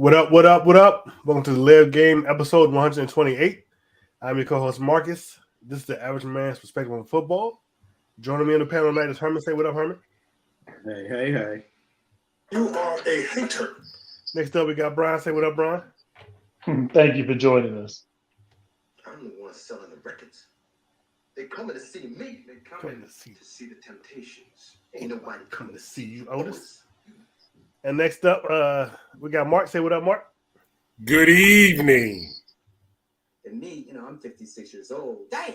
What up, what up, what up? Welcome to the Live Game episode 128. I'm your co-host Marcus. This is the average man's perspective on football. Joining me on the panel tonight is Herman. Say what up, Herman. Hey. You are a hater. Next up, we got Brian. Say what up, Brian. Thank you for joining us. I'm the one selling the records. They coming to see me. They coming to see the Temptations. Ain't nobody coming to see you, Otis. And next up, we got Mark. Say what up, Mark. Good evening. And me, I'm 56 years old. Damn.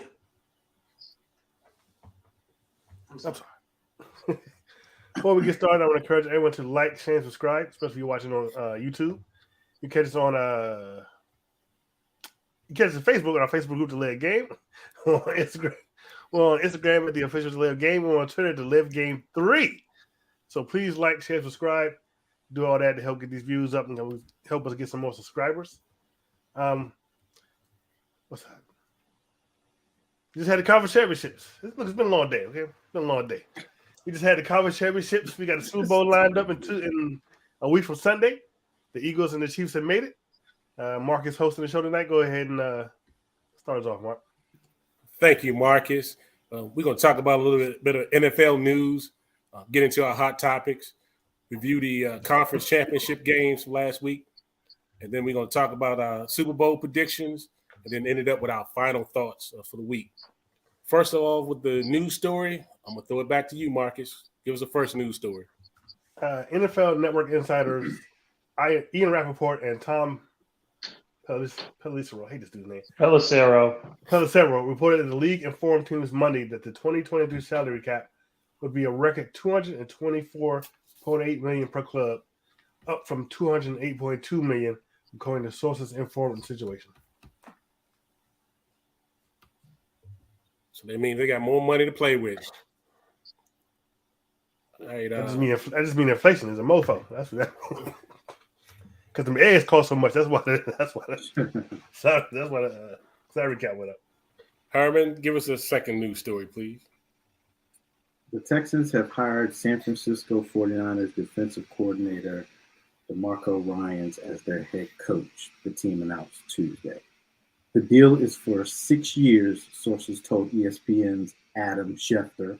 I'm sorry. Before we get started, I want to encourage everyone to like, share, and subscribe, especially if you're watching on YouTube. You catch us on Facebook on our Facebook group, The Live Game. On Instagram, we're on Instagram at the official The Live Game. We're on Twitter, The Live Game 3. So please like, share, subscribe, do all that to help get these views up and help us get some more subscribers. What's that? We just had the conference championships. It's been a long day. Okay, it's been a long day. We just had the conference championships. We got the Super Bowl lined up in a week from Sunday. The Eagles and the Chiefs have made it. Mark is hosting the show tonight. Go ahead and start us off, Mark. Thank you, Marcus. We're going to talk about a little bit of NFL news, get into our hot topics, review the conference championship games from last week, and then we're going to talk about our Super Bowl predictions, and then ended up with our final thoughts for the week. First of all, with the news story, I'm going to throw it back to you, Marcus. Give us the first news story. NFL Network insiders Ian Rappaport and Tom Pelissero, I hate this dude's name. Pelissero reported that the league informed teams Monday that the 2023 salary cap would be a record $224.8 million per club, up from $208.2 million, according to sources informed in the situation. So that means they got more money to play with. All right, I just mean inflation is a mofo. That's what that means. Because the eggs cost so much. That's why the salary cap went up. Herman, give us a second news story, please. The Texans have hired San Francisco 49ers defensive coordinator DeMarco Ryans as their head coach, the team announced Tuesday. The deal is for 6 years, sources told ESPN's Adam Schefter.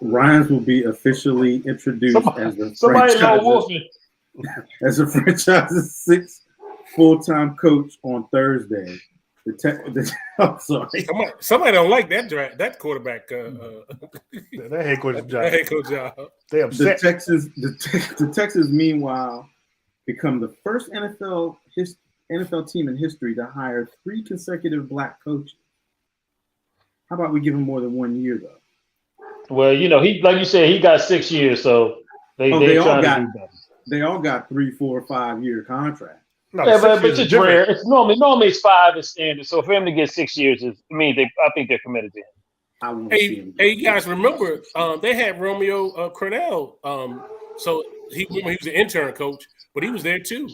Ryans will be officially introduced as the franchise's sixth full-time coach on Thursday. I'm sorry. Somebody don't like that quarterback. That head coach job. That head coach job. They upset. The Texans, meanwhile, become the first NFL team in history to hire 3 consecutive black coaches. How about we give him more than 1 year, though? Well, he, like you said, he got 6 years, so they all got 3, 4, 5 year contracts. No, yeah, but it's rare. It's normally it's 5 is standard. So for him to get 6 years I think they're committed to him. Hey, you guys remember they had Romeo Crennel. So he was an intern coach, but he was there too.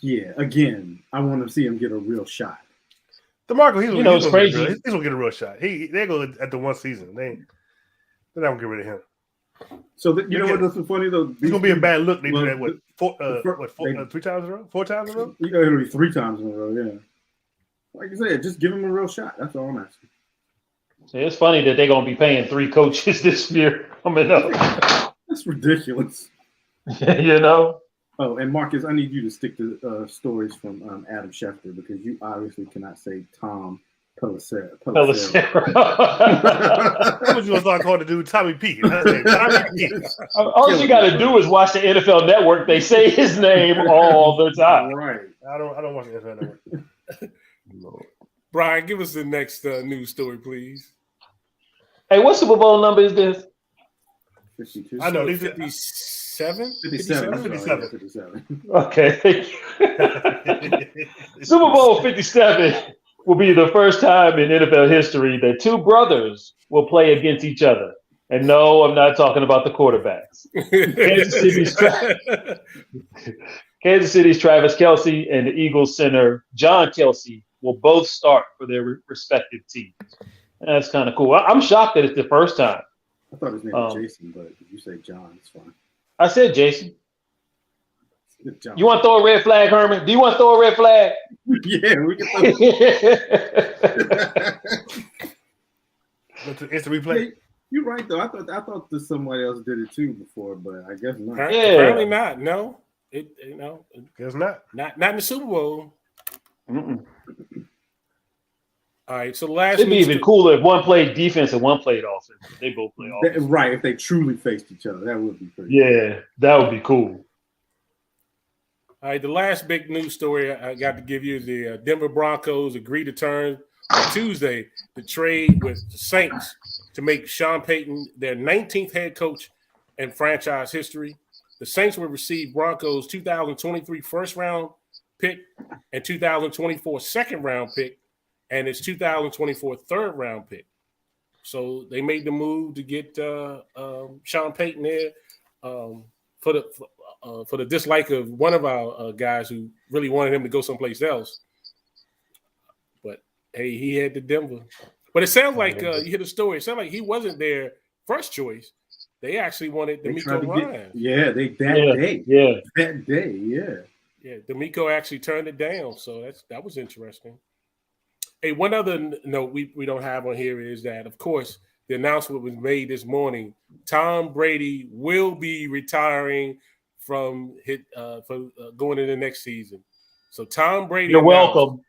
Yeah, again, I want to see him get a real shot. DeMarco, it's crazy. He's gonna get a real shot. They go at the one season. They're not gonna get rid of him. So you know what's funny though? It's gonna be a bad look. They do that 3 times in a row, 4 times in a row. It'll be 3 times in a row. Yeah, like I said, just give him a real shot. That's all I'm asking. So it's funny that they're gonna be paying 3 coaches this year coming up. That's ridiculous. Oh, and Marcus, I need you to stick to stories from Adam Schefter because you obviously cannot say Tom Pelissero. What you gonna start calling the dude Tommy P? All you got to do is watch the NFL Network. They say his name all the time. Right. I don't watch the NFL Network. Brian, give us the next news story, please. Hey, what Super Bowl number is this? 52. I know. 57? 57. Okay. Super Bowl 57 will be the first time in NFL history that 2 brothers will play against each other. And no, I'm not talking about the quarterbacks. Kansas City's Travis Kelce and the Eagles center John Kelce will both start for their respective teams. And that's kind of cool. I'm shocked that it's the first time. I thought his name was Jason, but if you say John, it's fine. I said Jason. Good job. You want to throw a red flag, Herman? Do you want to throw a red flag? Yeah, we can. Instant replay. Yeah, you're right though. I thought that somebody else did it too before, but I guess not. Apparently not. No, Guess not. Not in the Super Bowl. Mm-mm. All right, so last It'd be even cooler if one played defense and one played offense. They both play offense. Right, if they truly faced each other, that would be pretty. Yeah, that would be cool. All right, the last big news story I got to give you is the Denver Broncos agreed to turn on Tuesday to trade with the Saints to make Sean Payton their 19th head coach in franchise history. The Saints will receive Broncos 2023 first-round pick and 2024 second-round pick and its 2024 third-round pick. So they made the move to get Sean Payton there for the dislike of one of our guys who really wanted him to go someplace else. But, hey, he had to Denver. But it sounds like you hear the story. It sounds like he wasn't their first choice. They actually wanted DeMeco Ryans. That day. Yeah, DeMeco actually turned it down. So that was interesting. Hey, one other note we don't have on here is that, of course, the announcement was made this morning. Tom Brady will be retiring from going into the next season. So Tom Brady, you're welcome.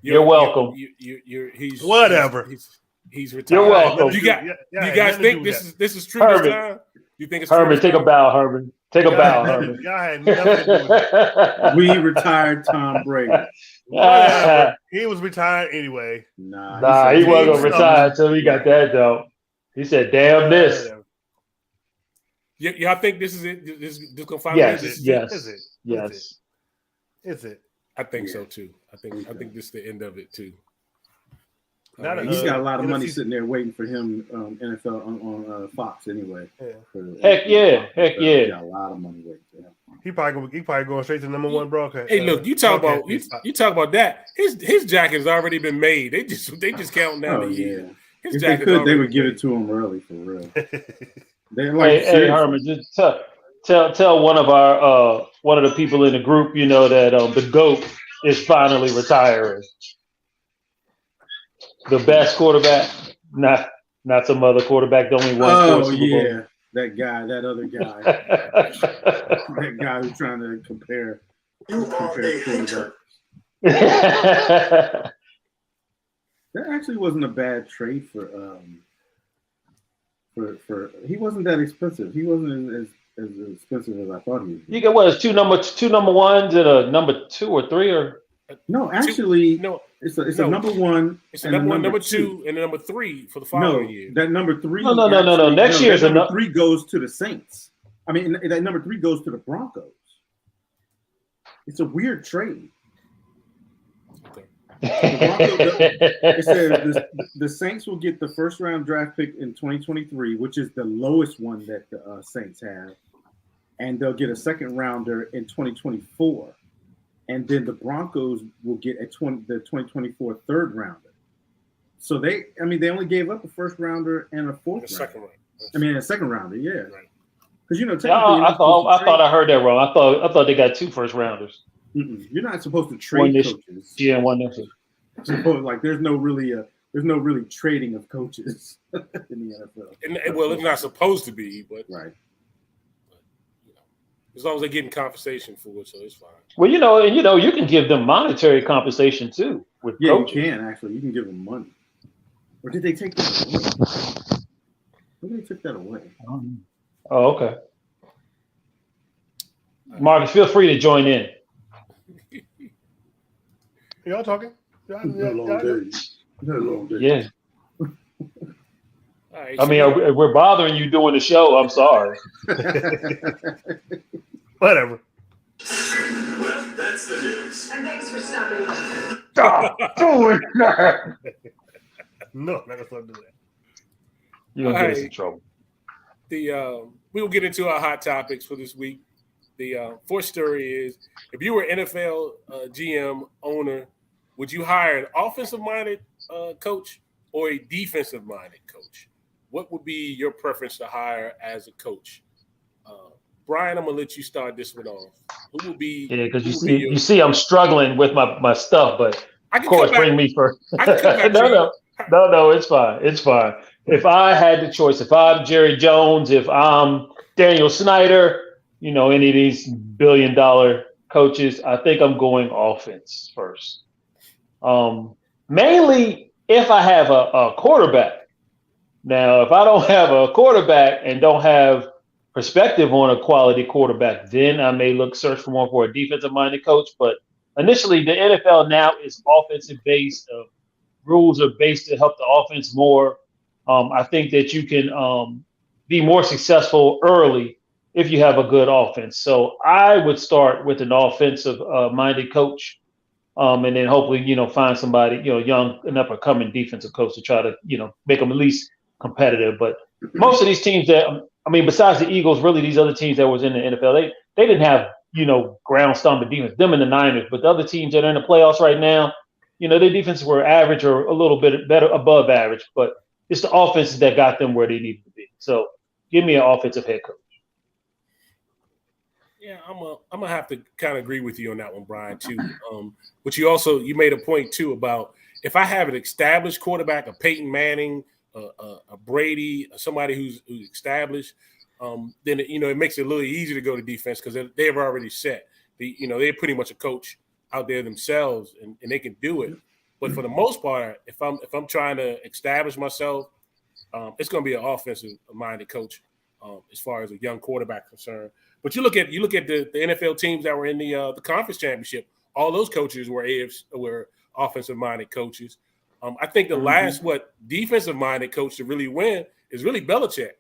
You're welcome. He's whatever. He's retired. You're welcome. You guys think this is true Herman, this time? You think it's Herman? Take a bow, Herman. Take a bow, Herman. Y'all had nothing to do with it. We retired Tom Brady. He was retired anyway. Nah, he wasn't gonna retire until he got that though. He said, "Damn this." Y'all think this is it? This gonna finally Yes. Is it? I think so too. I think this is the end of it too. He's got a lot of money sitting there waiting for him, NFL on Fox anyway. Yeah. Heck yeah. He got a lot of money waiting for him. He probably going straight to number one broadcast. Hey, look, you talk about that. His jacket's already been made. They just counting down the year. If they could, they would give it to him early for real. Hey, Herman, just tell one of the people in the group, that the GOAT is finally retiring. The best quarterback, not some other quarterback. The only one. Oh yeah, that other guy, that guy who's trying to compare. You are a hater. That actually wasn't a bad trade for he wasn't that expensive. He wasn't as expensive as I thought he was. You get what? It's two number ones and a number 2 or 3 or no? Actually, no. It's a number one. It's a number one, number 2, and a number 3 for the following year. That number 3. No. Next year's number 3 goes to the Saints. I mean, that number 3 goes to the Broncos. It's a weird trade. It says the Saints will get the first round draft pick in 2023, which is the lowest one that the Saints have, and they'll get a second rounder in 2024, and then the Broncos will get the 2024 third rounder. So they only gave up a first rounder and a fourth second round. A second rounder, yeah. Because I thought I heard that wrong. I thought they got 2 first rounders. You're not supposed to trade coaches. Yeah, one next year. There's no really trading of coaches in the NFL. It's not supposed to be, but right. As long as they're getting compensation for it, so it's fine. Well, you can give them monetary compensation too with coaches. You can actually. You can give them money. Or did they take that away? Maybe they took that away. Oh, okay. Marcus, feel free to join in. Y'all talking? Long day. Yeah. All right, we're bothering you doing the show. I'm sorry. Whatever. Well, that's the news. And thanks for stopping. Stop doing that. No, not gonna start doing that. You're gonna get us in trouble. We will get into our hot topics for this week. The fourth story is: if you were NFL GM owner, would you hire an offensive-minded coach or a defensive-minded coach? What would be your preference to hire as a coach? Brian, I'm gonna let you start this one off. Who will be? Yeah, because you see, I'm struggling with my stuff, but I of can course, come back. bring me first. I can come back to you. No, it's fine. It's fine. If I had the choice, if I'm Jerry Jones, if I'm Daniel Snyder, any of these billion-dollar coaches, I think I'm going offense first. Mainly if I have a quarterback. Now, if I don't have a quarterback and don't have perspective on a quality quarterback, then I may search for a defensive-minded coach. But initially, the NFL now is offensive-based. Rules are based to help the offense more. I think that you can be more successful early if you have a good offense. So I would start with an offensive-minded coach, and then hopefully, find somebody, young and up-and-coming defensive coach to try to, make them at least competitive. But most of these teams besides the Eagles, really these other teams that was in the NFL, they didn't have, ground stomping defense, them and the Niners. But the other teams that are in the playoffs right now, their defenses were average or a little bit better, above average, but it's the offenses that got them where they needed to be. So give me an offensive head coach. Yeah, I'm gonna have to kind of agree with you on that one, Brian, too. But you made a point too about if I have an established quarterback, a Peyton Manning, a Brady, somebody who's established, then it makes it a little easier to go to defense because they've already set. They're pretty much a coach out there themselves, and they can do it. But for the most part, if I'm trying to establish myself, it's going to be an offensive-minded coach as far as a young quarterback concerned. But you look at the NFL teams that were in the conference championship. All those coaches were offensive-minded coaches. I think the last defensive-minded coach to really win is really Belichick.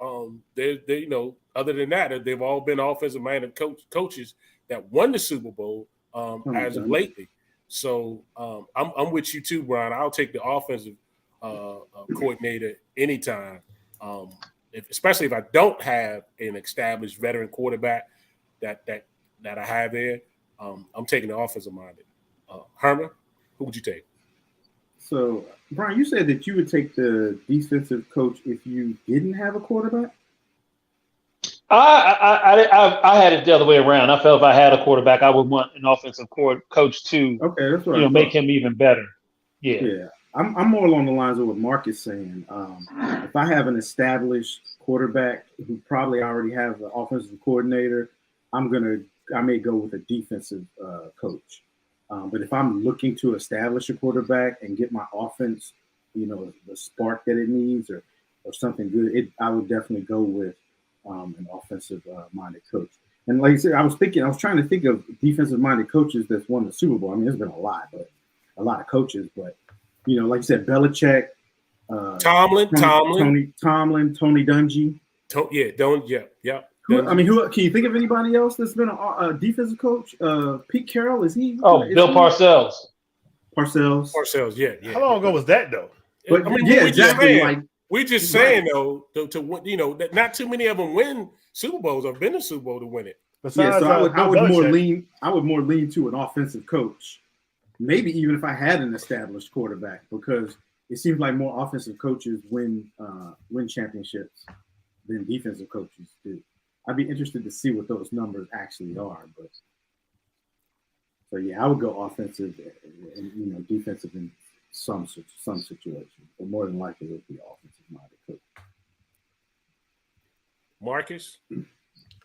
Other than that, they've all been offensive-minded coaches that won the Super Bowl. As of lately. So I'm with you too, Brian. I'll take the offensive coordinator anytime, especially if I don't have an established veteran quarterback that I have there. I'm taking the offensive-minded. Herman, who would you take? So, Brian, you said that you would take the defensive coach if you didn't have a quarterback? I had it the other way around. I felt if I had a quarterback, I would want an offensive coach to, that's what make him even better. Yeah. I'm more along the lines of what Mark is saying. If I have an established quarterback who probably already has an offensive coordinator, I may go with a defensive coach. But if I'm looking to establish a quarterback and get my offense, the spark that it needs or something good, I would definitely go with an offensive-minded coach. And like I said, I was trying to think of defensive-minded coaches that's won the Super Bowl. I mean, there's been a lot of coaches, but like you said, Belichick, Tomlin, Tony Dungy. Who can you think of anybody else that's been a defensive coach? Pete Carroll, is he? Bill Parcells. Parcells, yeah. How long ago was that though? But exactly. We're just saying though, that not too many of them win Super Bowls or been to Super Bowl to win it. Besides, I would more lean to an offensive coach. Maybe even if I had an established quarterback, because it seems like more offensive coaches win championships than defensive coaches do. I'd be interested to see what those numbers actually are. But so yeah, I would go offensive and defensive in some situations, but more than likely it would be offensive-minded coach. Marcus, who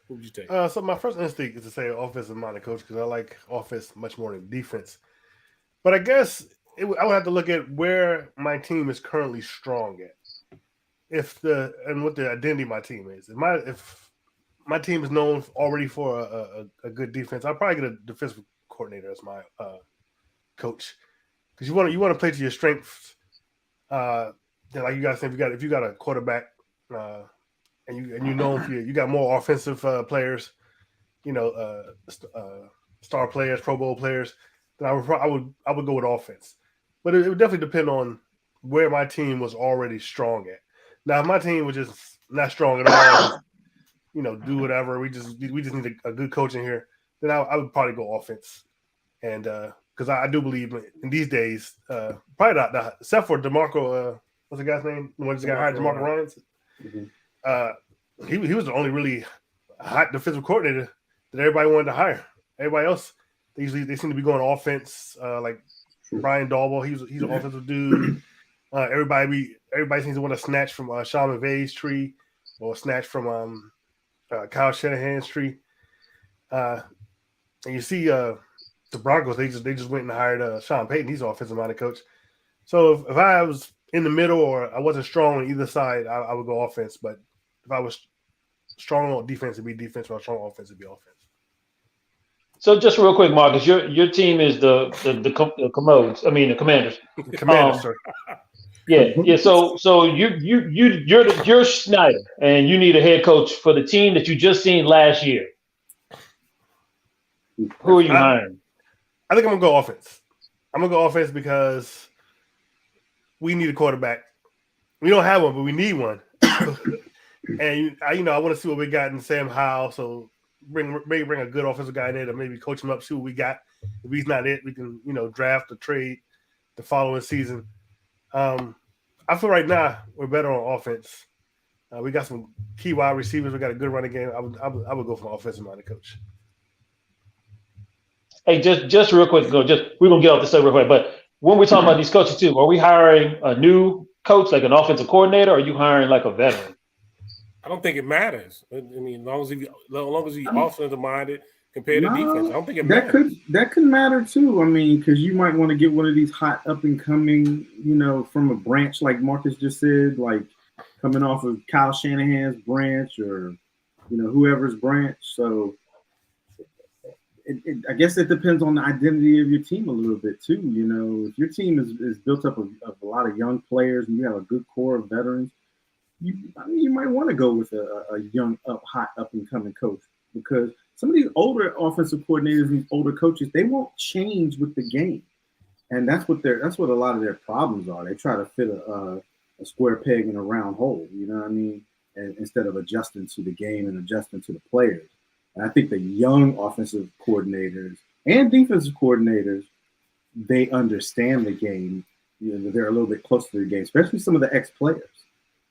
would you take? So my first instinct is to say offensive-minded coach because I like offense much more than defense. But I guess I would have to look at where my team is currently strong at. And what the identity of my team is. If my team is known already for a good defense, I'll probably get a defensive coordinator as my coach. Because you want to play to your strengths. Like you guys said, if you got a quarterback and you know you got more offensive players, star players, Pro Bowl players, then I would go with offense. But it would definitely depend on where my team was already strong at. Now, if my team was just not strong at all, do whatever. We just need a good coach in here. Then I would probably go offense, and because I do believe in these days, probably not except for DeMarco. What's the guy's name? When this guy hired DeMarco Ryans, he was the only really hot defensive coordinator that everybody wanted to hire. Everybody else, they seem to be going offense. Like Brian Daboll, he's an offensive dude. Everybody seems to want to snatch from Sean McVay's tree or snatch from Kyle Shanahan's tree. And you see the Broncos, they just went and hired Sean Payton. He's an offensive-minded coach. So if I was in the middle or I wasn't strong on either side, I would go offense. But if I was strong on defense, it'd be defense. If I was strong on offense, it'd be offense. So just real quick, Marcus, your team is the Commodes. I mean the Commanders. The Commanders, sir. Yeah. So you're Schneider, and you need a head coach for the team that you just seen last year. Who are you hiring? I think I'm gonna go offense. I'm gonna go offense because we need a quarterback. We don't have one, but we need one. And I want to see what we got in Sam Howell. So bring a good offensive guy in there to maybe coach him up, see what we got. If he's not it, we can draft or trade the following season. I feel right now we're better on offense. We got some key wide receivers. We got a good running game. I would go for an offensive-minded coach. Hey, just real quick, we're gonna get off the subject real quick. But when we're talking about these coaches too, are we hiring a new coach, like an offensive coordinator, or are you hiring like a veteran? I don't think it matters. I mean, as long as he's offensive-minded compared to defense, I don't think it matters. That could matter too. I mean, because you might want to get one of these hot up and coming, from a branch like Marcus just said, like coming off of Kyle Shanahan's branch or whoever's branch. So I guess it depends on the identity of your team a little bit too. If your team is built up of a lot of young players and you have a good core of veterans, you might want to go with a young, hot up and coming coach, because some of these older offensive coordinators and these older coaches, they won't change with the game, and that's what a lot of their problems are. They try to fit a square peg in a round hole, and instead of adjusting to the game and adjusting to the players. And I think the young offensive coordinators and defensive coordinators, they understand the game. They're a little bit closer to the game, especially some of the ex-players.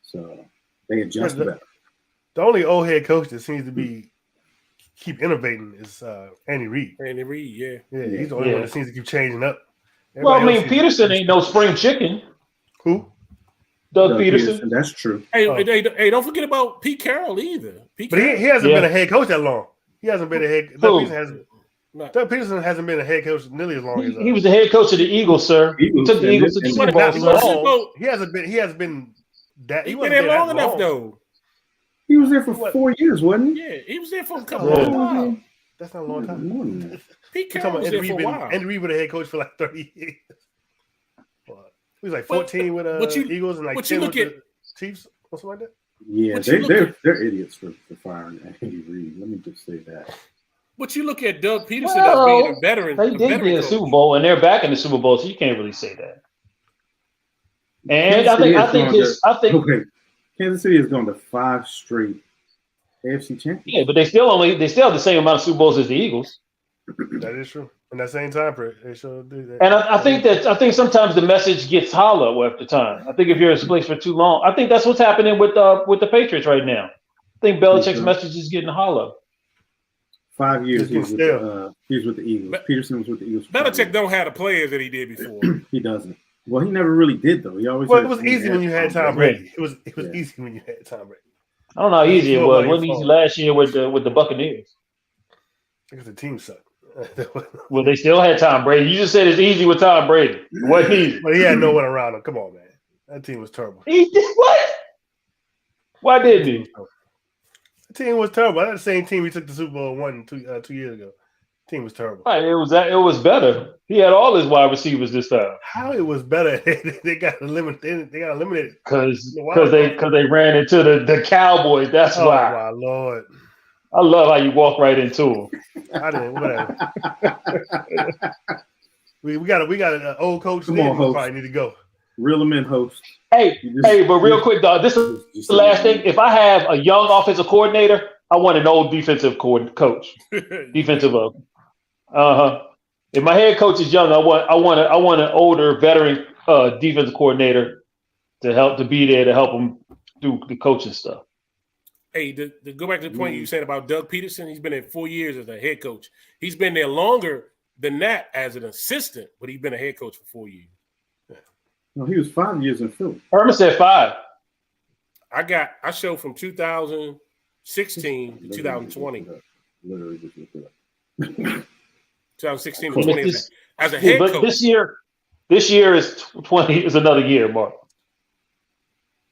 So they adjust better. The only old head coach that seems to keep innovating is Andy Reid. Andy Reid, yeah, he's the only one that seems to keep changing up. Peterson ain't no spring chicken. Who? Doug Peterson. That's true. Hey, don't forget about Pete Carroll either. He hasn't been a head coach that long. He hasn't been a head. Doug Peterson hasn't been a head coach nearly as long as he was the head coach of the Eagles, sir. He took the Eagles to the Super Bowl. He hasn't been that. He been there long enough though. He was there for 4 years, wasn't he? Yeah, he was there for a couple of years. That's not a long time. Pete Carroll was there for a while. Andy Reid was a head coach for like 30 years. He was like 14 with Eagles and like 10 with the Chiefs or something like that. Yeah, they're idiots for firing Andy Reid. Let me just say that. But you look at Doug Peterson as being a veteran. They did get a Super Bowl, and they're back in the Super Bowl, so you can't really say that. And I think Kansas City has gone to 5 straight AFC champions. Yeah, but they still have the same amount of Super Bowls as the Eagles. That is true. In that same time period, they sure do that. And I think sometimes the message gets hollow after time. I think if you're in a place for too long, I think that's what's happening with the Patriots right now. I think Belichick's message is getting hollow. 5 years he was with the Eagles. Peterson was with the Eagles. Belichick don't have the players that he did before. He doesn't. Well, he never really did though. He always. Well, it was easy when you had Tom Brady. It was easy when you had Tom Brady. I don't know how easy it was. It wasn't easy last year with the Buccaneers. Because the team sucked. Well, they still had Tom Brady. You just said it's easy with Tom Brady. It wasn't easy. But he had no one around him. Come on, man. That team was terrible. He did what? Why didn't he? The team was terrible. That's the same team he took the Super Bowl and won 2 years ago. The team was terrible. Right, it was better. He had all his wide receivers this time. How it was better? They got eliminated. They got eliminated because they ran into the Cowboys. That's why. Oh my Lord! I love how you walk right into them. I didn't. Whatever. we got an old coach. Come on, host. Probably need to go. Reel them in, host. But real quick, dog. This is the last thing. If I have a young offensive coordinator, I want an old defensive coach. Defensive. If my head coach is young, I want an older veteran defensive coordinator to be there to help him do the coaching stuff. Hey, to go back to the point you said about Doug Peterson, he's been there 4 years as a head coach. He's been there longer than that as an assistant, but he's been a head coach for 4 years. No, he was 5 years in Philly. Herman said 5. I show from 2016 to 2020. Literally just look it up. 2016 to 20 as a head but coach. This year is 20 is another year, Mark.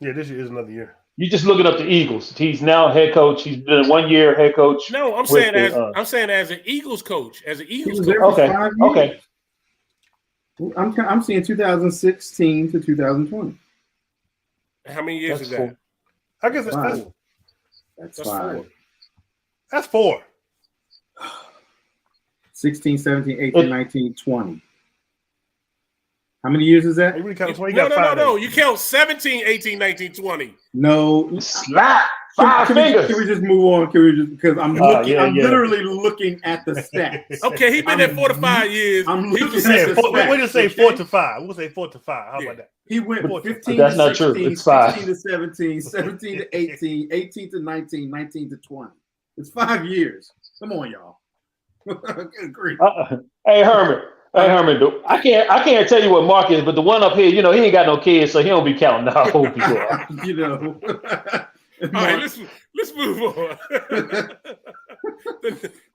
Yeah, this year is another year. You're just looking up the Eagles. He's now head coach. He's been a 1 year head coach. No, I'm saying as an Eagles coach. As an Eagles coach. Okay. Okay. I'm seeing 2016 to 2020. How many years is that? Cool. I guess That's 5. 4. That's 4. 16, 17, 18, 19, 20. How many years is that? You count 20, No. You count 17, 18, 19, 20. No. Slap. 5 fingers. Can we just move on? Can we just because I'm looking? I'm yeah. literally looking at the stats. Okay, he's been there 4 to 5 years. I'm looking He at the stats. We'll just say 4 to 5. We'll say 4 to 5. How about that? He went 15 That's to not 16, true. It's 5. 16 to 17, 17 to 18, 18 to 19, 19 to 20. It's 5 years. Come on, y'all. Good grief. Hey Herman, I can't tell you what Mark is, but the one up here, he ain't got no kids, so he don't be counting out old people. All right, let's move on.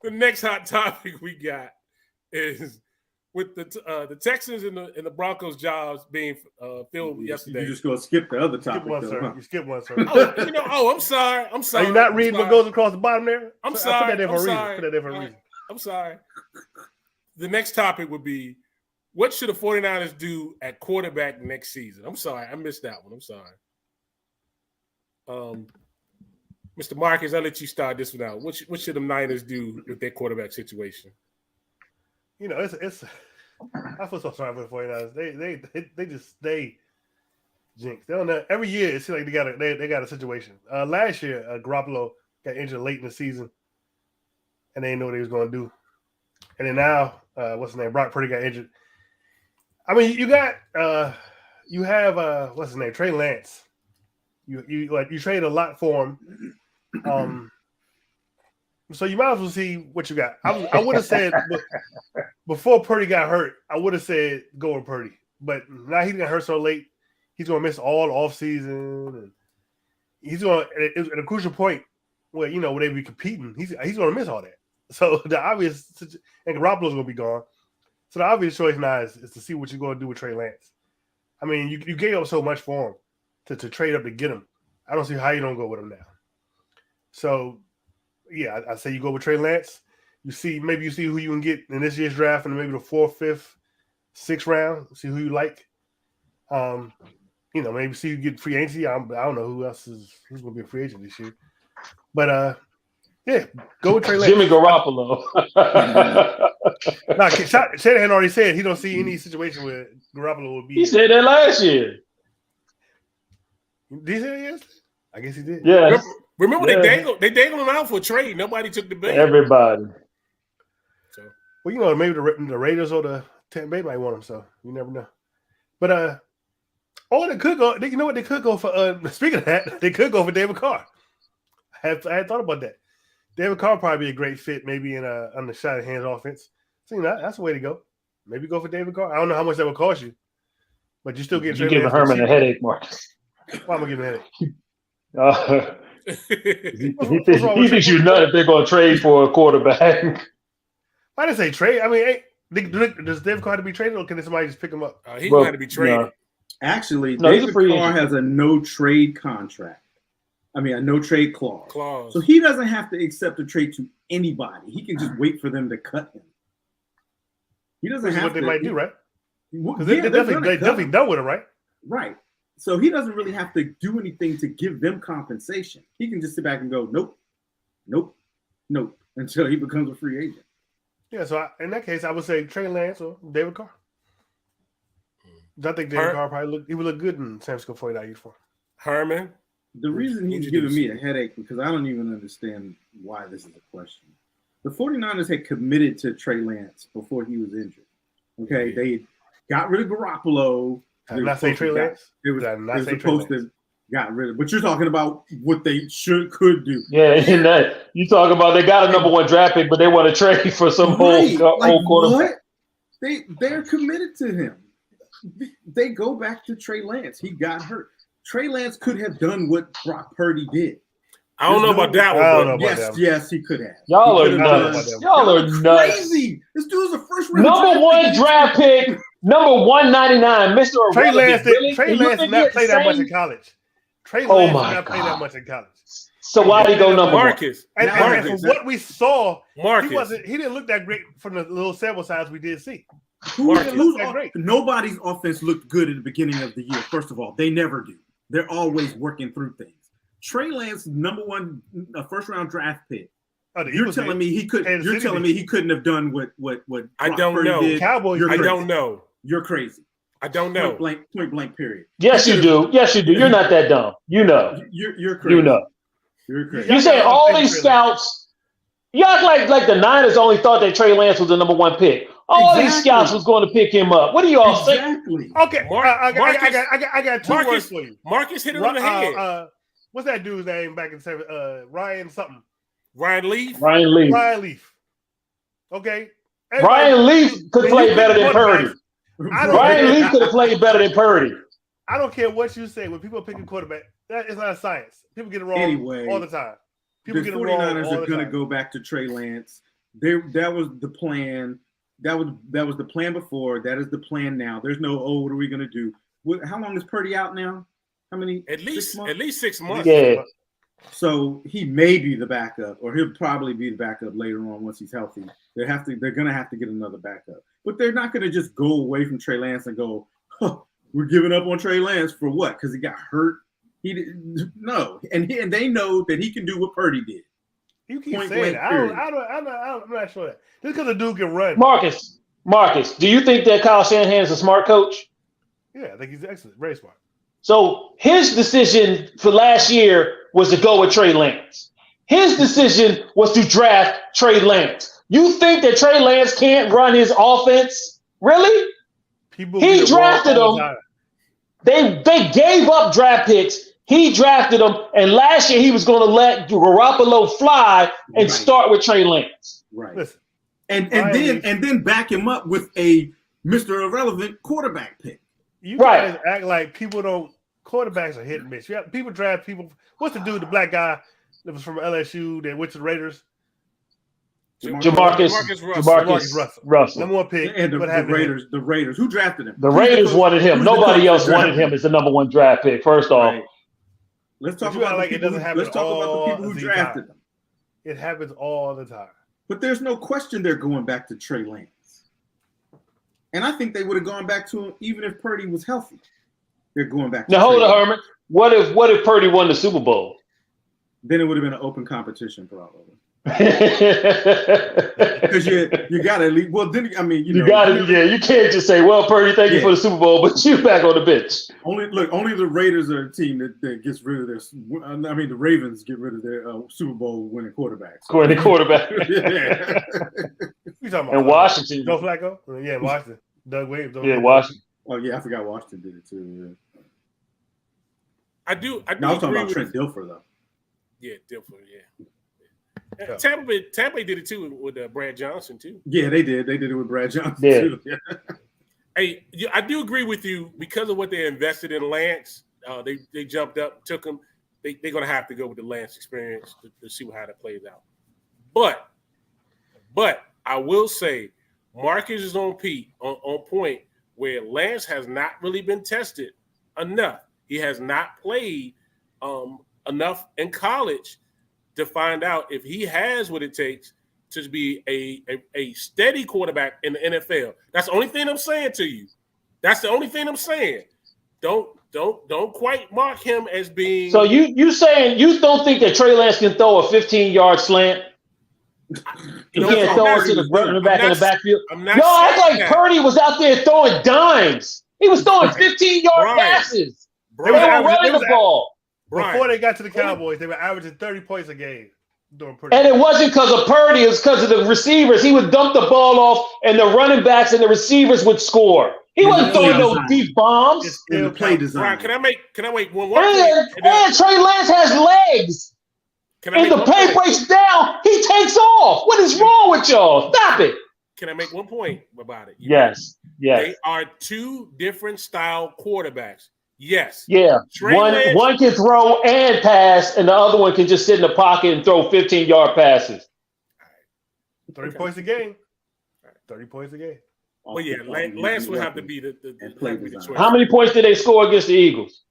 the next hot topic we got is with the Texans and the Broncos jobs being filled yesterday. You're just gonna skip the other topic. You skip one, sir. I'm sorry. Are you not reading what goes across the bottom there? I'm sorry. I put that there for a reason. I'm sorry. The next topic would be, what should the 49ers do at quarterback next season? I'm sorry. I missed that one. I'm sorry. Mr. Marcus, I'll let you start this one out. What should the Niners do with their quarterback situation? It's I feel so sorry for the 49ers. They jinx. They don't know. Every year it seems like they got a situation. Last year, Garoppolo got injured late in the season, and they didn't know what he was going to do. And then now, what's his name? Brock Purdy got injured. I mean, you have what's his name? Trey Lance. You trade a lot for him. So you might as well see what you got. I would have said before Purdy got hurt, I would have said go with Purdy. But now he got hurt so late, he's going to miss all offseason. And he's going at a crucial point where they be competing. He's going to miss all that. So the obvious, and Garoppolo's going to be gone. So the obvious choice now is to see what you're going to do with Trey Lance. I mean, you gave up so much for him to trade up to get him. I don't see how you don't go with him now. So, yeah, I say you go with Trey Lance. Maybe you see who you can get in this year's draft and maybe the 4th, 5th, 6th round. See who you like. Maybe see you get free agency. I don't know who's going to be a free agent this year. But yeah, go with Trey Lance. Jimmy Garoppolo. Shanahan already said he don't see any situation where Garoppolo will be. He said that last year. Did he say that yesterday? I guess he did. Yeah. Remember they dangled him out for a trade. Nobody took the bait. Everybody. So, well, maybe the Raiders or the Tampa Bay might want him. So you never know. But they could go. You know what? They could go for. Speaking of that, they could go for David Carr. I had thought about that. David Carr probably be a great fit, maybe on the shot hands offense. So that's the way to go. Maybe go for David Carr. I don't know how much that would cost you, but you still get. You giving Herman a headache, Mark. Why am I giving a headache? He thinks you're nuts if they're going to trade for a quarterback. I didn't say trade. I mean, does David Carr have to be traded, or can somebody just pick him up? He's going to have to be traded. No. Actually, No, David Carr has a no trade contract. I mean, a no trade clause. So he doesn't have to accept a trade to anybody. He can just wait for them to cut him. He doesn't have what they might do, right? Because Yeah, they definitely done with him, right? Right. So he doesn't really have to do anything to give them compensation. He can just sit back and go, nope, until he becomes a free agent. Yeah, so in that case, I would say Trey Lance or David Carr. I think David Carr probably would look good in San Francisco 49ers uniform. Herman? The reason he's giving me a headache because I don't even understand why this is a question. The 49ers had committed to Trey Lance before he was injured. Okay, they got rid of Garoppolo. Did I not say Trey Lance? They were supposed to got rid of. But you're talking about what they could do. Yeah, and that you talk about they got a number 1 draft pick, but they want to trade for some Right. old quarterback. What? They're committed to him. They go back to Trey Lance. He got hurt. Trey Lance could have done what Brock Purdy did. I don't know about that I don't one. know But about that. Yes, he could have. Y'all He are could have nuts. done- Y'all are nuts. Crazy. This dude's a first round Number 1 draft pick, number 199, Mr. Trey Irrelevant. Lance Really? Trey And you Lance think did not it's play the that much same? in college. Trey Oh Lance my did not play God. that much in college. So why did he go number 1? Marcus, And, Now, and Marcus, from what we saw, Marcus, he didn't look that great from the little sample size we did see. Nobody's offense looked good at the beginning of the year. First of all, they never do. They're always working through things. Trey Lance, number 1 first round draft pick. Oh, the You're Eagles telling did. me he could. Kansas You're City telling did. me he couldn't have done what I Brock don't Purdy know. did? Cowboys. You're I crazy. don't know. You're crazy. I don't know. Point blank. Period. Yes, you do. Yes, you do. You're not that dumb. You know. You're crazy. You know. You're crazy. You say got all offense, these really. scouts. You act like the Niners only thought that Trey Lance was the number 1 pick. All these Exactly. scouts was going to pick him up. What do y'all think? Exactly. Okay, I Marcus- got 2 words for you. Marcus hit it on the head. What's that dude's name back in Ryan something? Ryan Leaf. Ryan Leaf. Ryan Leaf. Okay. Ryan Leaf could when play you better pick than Purdy. quarterbacks, I don't- Ryan Leaf could have played better than Purdy. I don't care what you say. When people are picking quarterback, that is not science. People get it wrong Anyway, all the time. The People get it wrong 49ers all are the going to time. go back to Trey Lance. That was the plan. That was the plan before. That is the plan now. There's no, what are we going to do? How long is Purdy out now? How many? At 6 least months? 6 months. Yeah. So he may be the backup, or he'll probably be the backup later on once he's healthy. They're going to have to get another backup, but they're not going to just go away from Trey Lance and go, oh, we're giving up on Trey Lance for what? Because he got hurt. No, and they know that he can do what Purdy did. You keep Point saying blank that. I'm not sure that. Just because a dude can run. Marcus, do you think that Kyle Shanahan's a smart coach? Yeah, I think he's excellent. Very smart. So his decision for last year was to go with Trey Lance. His decision was to draft Trey Lance. You think that Trey Lance can't run his offense? Really? People He get it wrong drafted all the him. time. They gave up draft picks. He drafted him, and last year he was going to let Garoppolo fly and Right. start with Trey Lance. Right. Listen, And Ryan then back him up with a Mr. Irrelevant quarterback pick. you Right. guys act like people don't. Quarterbacks are hit and miss. People draft people. What's the dude, the black guy that was from LSU that went to the Raiders? Jamarcus Russell. Number 1 pick. And What the happened to him? Raiders. Who drafted him? The Raiders wanted him. who's the Nobody coach else that wanted drafted him as the number 1 draft pick. First off, Right. Let's talk But you about act the like it people doesn't happen let's talk about the all people who the drafted time. them. It happens all the time. But there's no question they're going back to Trey Lance. And I think they would have gone back to him even if Purdy was healthy. They're going back to now hold Trey on, Lance. Herman. What if Purdy won the Super Bowl? Then it would have been an open competition probably. you Because you got to at least, well, then, I mean, you got it. Yeah, you can't just say, "Well, Purdy, thank you Yeah. for the Super Bowl," but you back on the bench. Only the Raiders are a team that gets rid of their. I mean, the Ravens get rid of their Super Bowl winning quarterbacks. So. The quarterback. Yeah. You talking about And Washington. Joe Flacco? Yeah, Washington. Doug Williams. Yeah, Washington. Oh yeah, I forgot Washington did it too. Yeah. I do No, I was talking agree about with, Trent Dilfer though. Yeah, Dilfer, yeah. Yeah. Tampa did it too with Brad Johnson too. Yeah, they did. They did it with Brad Johnson Yeah. too. Yeah. Hey, I do agree with you because of what they invested in Lance. They jumped up, took him. They're going to have to go with the Lance experience to see how that plays out. But I will say, Marcus is on point where Lance has not really been tested enough. He has not played enough in college to find out if he has what it takes to be a steady quarterback in the NFL. That's the only thing I'm saying to you. That's the only thing I'm saying. Don't quite mark him as being. So you saying you don't think that Trey Lance can throw a 15-yard slant? He can't throw it to the running back in the backfield. I'm not. Yo, act saying like that. Purdy was out there throwing dimes. He was throwing 15-yard Brian. passes. They Brian, were running the ball. Brian. Before they got to the Cowboys, they were averaging 30 points a game. Doing pretty And it wasn't because of Purdy, it was because of the receivers. He would dump the ball off, and the running backs and the receivers would score. He wasn't throwing no deep bombs. It's In the still play counts. design. Brian, can I make one more point? And Trey Lance has legs. Can I And make the one play point? breaks down, he takes off. What is wrong with y'all? Stop it. Can I make one point about it? Yes. They are two different style quarterbacks. Yes. Yeah. Trey Lance- One can throw and pass, and the other one can just sit in the pocket and throw 15-yard passes. 30 points a game. 30 points a game. Well, yeah, Lance would have to be the play have to be the design. choice. How many points did they score against the Eagles?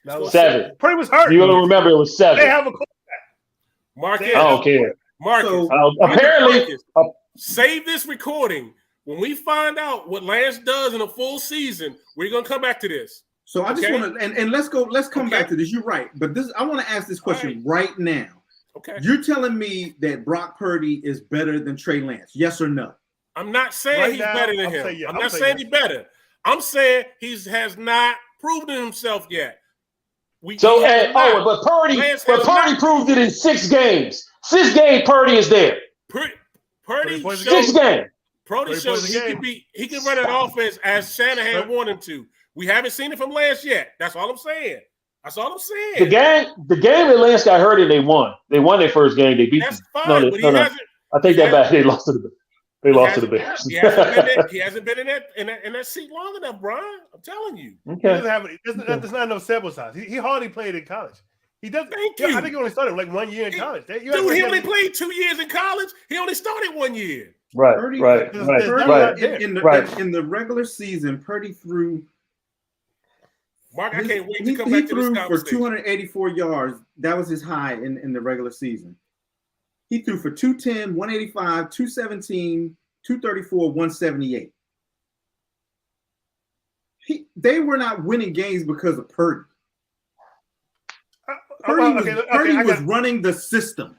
That was 7. Purdy was hurt. You don't remember it was 7. They have a Marcus, I don't care. Marcus, So- Apparently, save this recording. When we find out what Lance does in a full season, we're gonna come back to this. So I just Okay. want to, and let's come Okay. back to this. You're right, but I want to ask this question right now. Okay. You're telling me that Brock Purdy is better than Trey Lance? Yes or no? I'm not saying Right he's now, better than I'm him. saying yeah. I'm I'm not saying saying yes. he's better. I'm saying he has not proven himself yet. but Lance Purdy has not- proved it in 6 games. 6 games, Purdy is there. Purdy 30 points a showed, 6 games. Purdy 30 showed points a he can run an offense as Shanahan wanted him to. We haven't seen it from Lance yet. That's all I'm saying. That's all I'm saying. The game that Lance got hurt in, they won. They won their first game. They beat That's them. fine, No, but no. I take that back. They lost to the Bears. They lost to the Bears. He hasn't been in that seat long enough, Brian. I'm telling you. He Okay. doesn't have there's not enough sample size. He hardly played in college. He doesn't. Thank Yeah, you. I think he only started like 1 year in college. Dude, he only played 2 years in college. He only started 1 year. Right, Purdy- right, There's- right, there's right. not- In the regular season, Purdy threw. Mark, I can't wait to He come back to this threw for conversation. 284 yards. That was his high in the regular season. He threw for 210, 185, 217, 234, 178. They were not winning games because of Purdy. Purdy was running the system.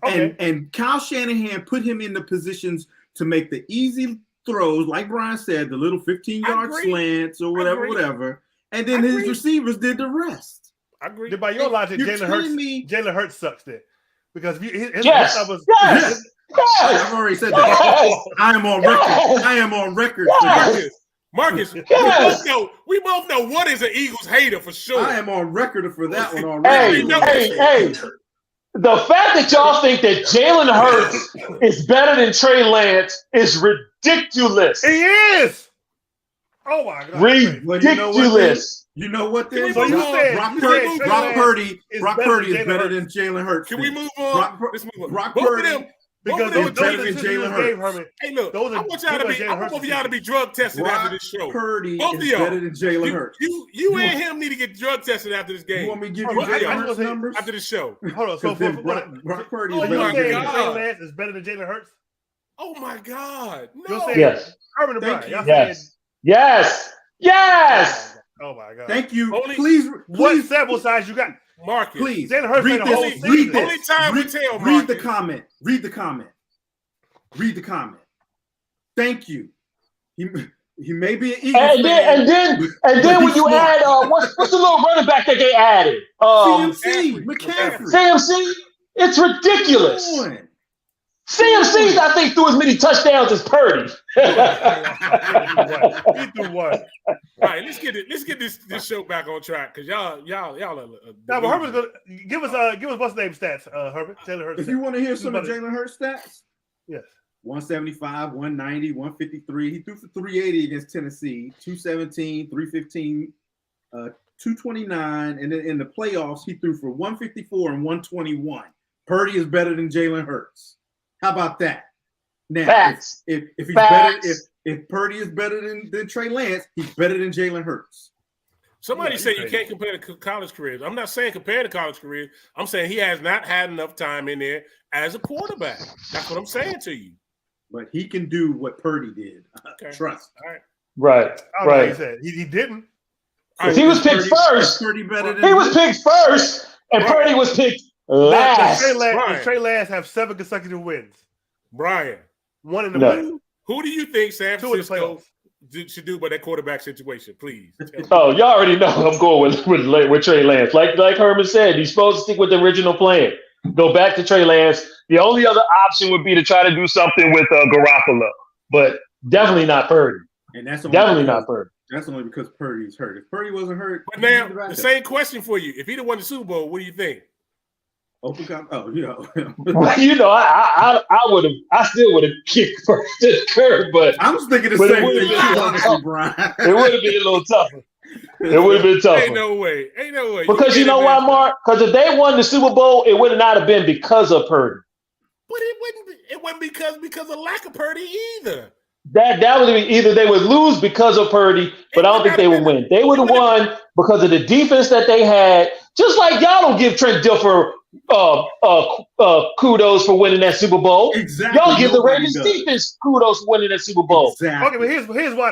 Okay. And Kyle Shanahan put him in the positions to make the easy throws, like Brian said, the little 15-yard agree. slants or I agree. whatever. And then I his agree. receivers did the rest. I agree. Then by your logic, You're Jalen telling Hurts sucks then. Because if his Yes. numbers- Yes. Yes. I've already said that. Yes. I am on record. I am on record. for Yes. that. Marcus, Yes. we both know what is an Eagles hater for sure. I am on record for that one already. Hey. The fact that y'all think that Jalen Hurts is better than Trey Lance is ridiculous. He is. Oh my God. Well, you know what, Ridiculous. You know what? Then So you said- Brock you Purdy, said Trey Brock Lance Purdy, is Brock better Purdy than is Jalen better Hurts. than Jalen Hurts. Can we then. move on? Brock- Let's move on. Brock Both Purdy- of them. Because both those of them better are than decisions Jalen you gave, Hurts. Herman, Hey, look, those are I want y'all to good be. about I Jalen want y'all to be drug tested Brock after this show. Purdy Both of is y'all. better than Jalen Hurts. You and him need to get drug tested after this You game. want me to give you Hold on, Jalen I Hurts just wanna say- numbers? After the show. Hold on. So Because then Brock Purdy Oh is you my better saying than God. Trey Lance is better than Jalen Hurts? Oh my God! You're No. saying Yes. Herman and Thank Brian. you. Y'all Yes. Yes. Yes. saying, oh my God. Thank you. Only- Please, What please, sample size you got? Marcus. please. Jalen Hurts Read played the whole this. season. Read Only this. time will Read- tell, Read the Marcus. comment. Read the comment. Read the comment. Thank you. He may be an Eagles And fan. then when you add what's the little running back that they added? CMC, McCaffrey. CMC, it's ridiculous. Come on. CMC, I think, threw as many touchdowns as Purdy. He threw one. All right, let's get this show back on track because y'all are. Now, but Herman's gonna give us what's the name stats, Herbert. Jalen Hurts. If you want to hear some of He's Jalen Hurts stats, Yes. 175, 190, 153. He threw for 380 against Tennessee, 217, 315, 229. And then in the playoffs, he threw for 154 and 121. Purdy is better than Jalen Hurts. How about that? Now, Facts. if he's Facts. better, if Purdy is better than Trey Lance, he's better than Jalen Hurts. Somebody Yeah, said he's you crazy. can't compare the college careers. I'm not saying compare the college careers. I'm saying he has not had enough time in there as a quarterback. That's what I'm saying to you. But he can do what Purdy did. Okay. Trust. All right. Right, I don't know what he right. said. He didn't. If he was picked first, Is Purdy better than he was picked first, and Right. Purdy was picked Does last. Trey Lance have 7 consecutive wins? Brian, One in the No. playoffs. who do you think San Two in the Francisco? playoffs. should do about that quarterback situation, please? Oh, y'all already know I'm going with Trey Lance. Like Herman said, he's supposed to stick with the original plan. Go back to Trey Lance. The only other option would be to try to do something with Garoppolo, but definitely not Purdy. And that's definitely not Purdy. That's only because Purdy's hurt. If Purdy wasn't hurt, but now the same question for you: if he'd have won the Super Bowl, what do you think? Open cup. Oh, yeah. Well, I would have. I still would have kicked first to the curb, but I was thinking the same thing, Brian. It would have been a little tougher. It would have been tougher. Ain't no way. Because you know why, Mark? Because if they won the Super Bowl, it would not have been because of Purdy. But it wasn't because of lack of Purdy either. That would be either they would lose because of Purdy, but I don't think they would win. They would have won because of the defense that they had. Just like y'all don't give Trent Dilfer kudos for winning that Super Bowl. Exactly. Y'all give the Ravens defense kudos for winning that Super Bowl. Exactly. Okay, but here's why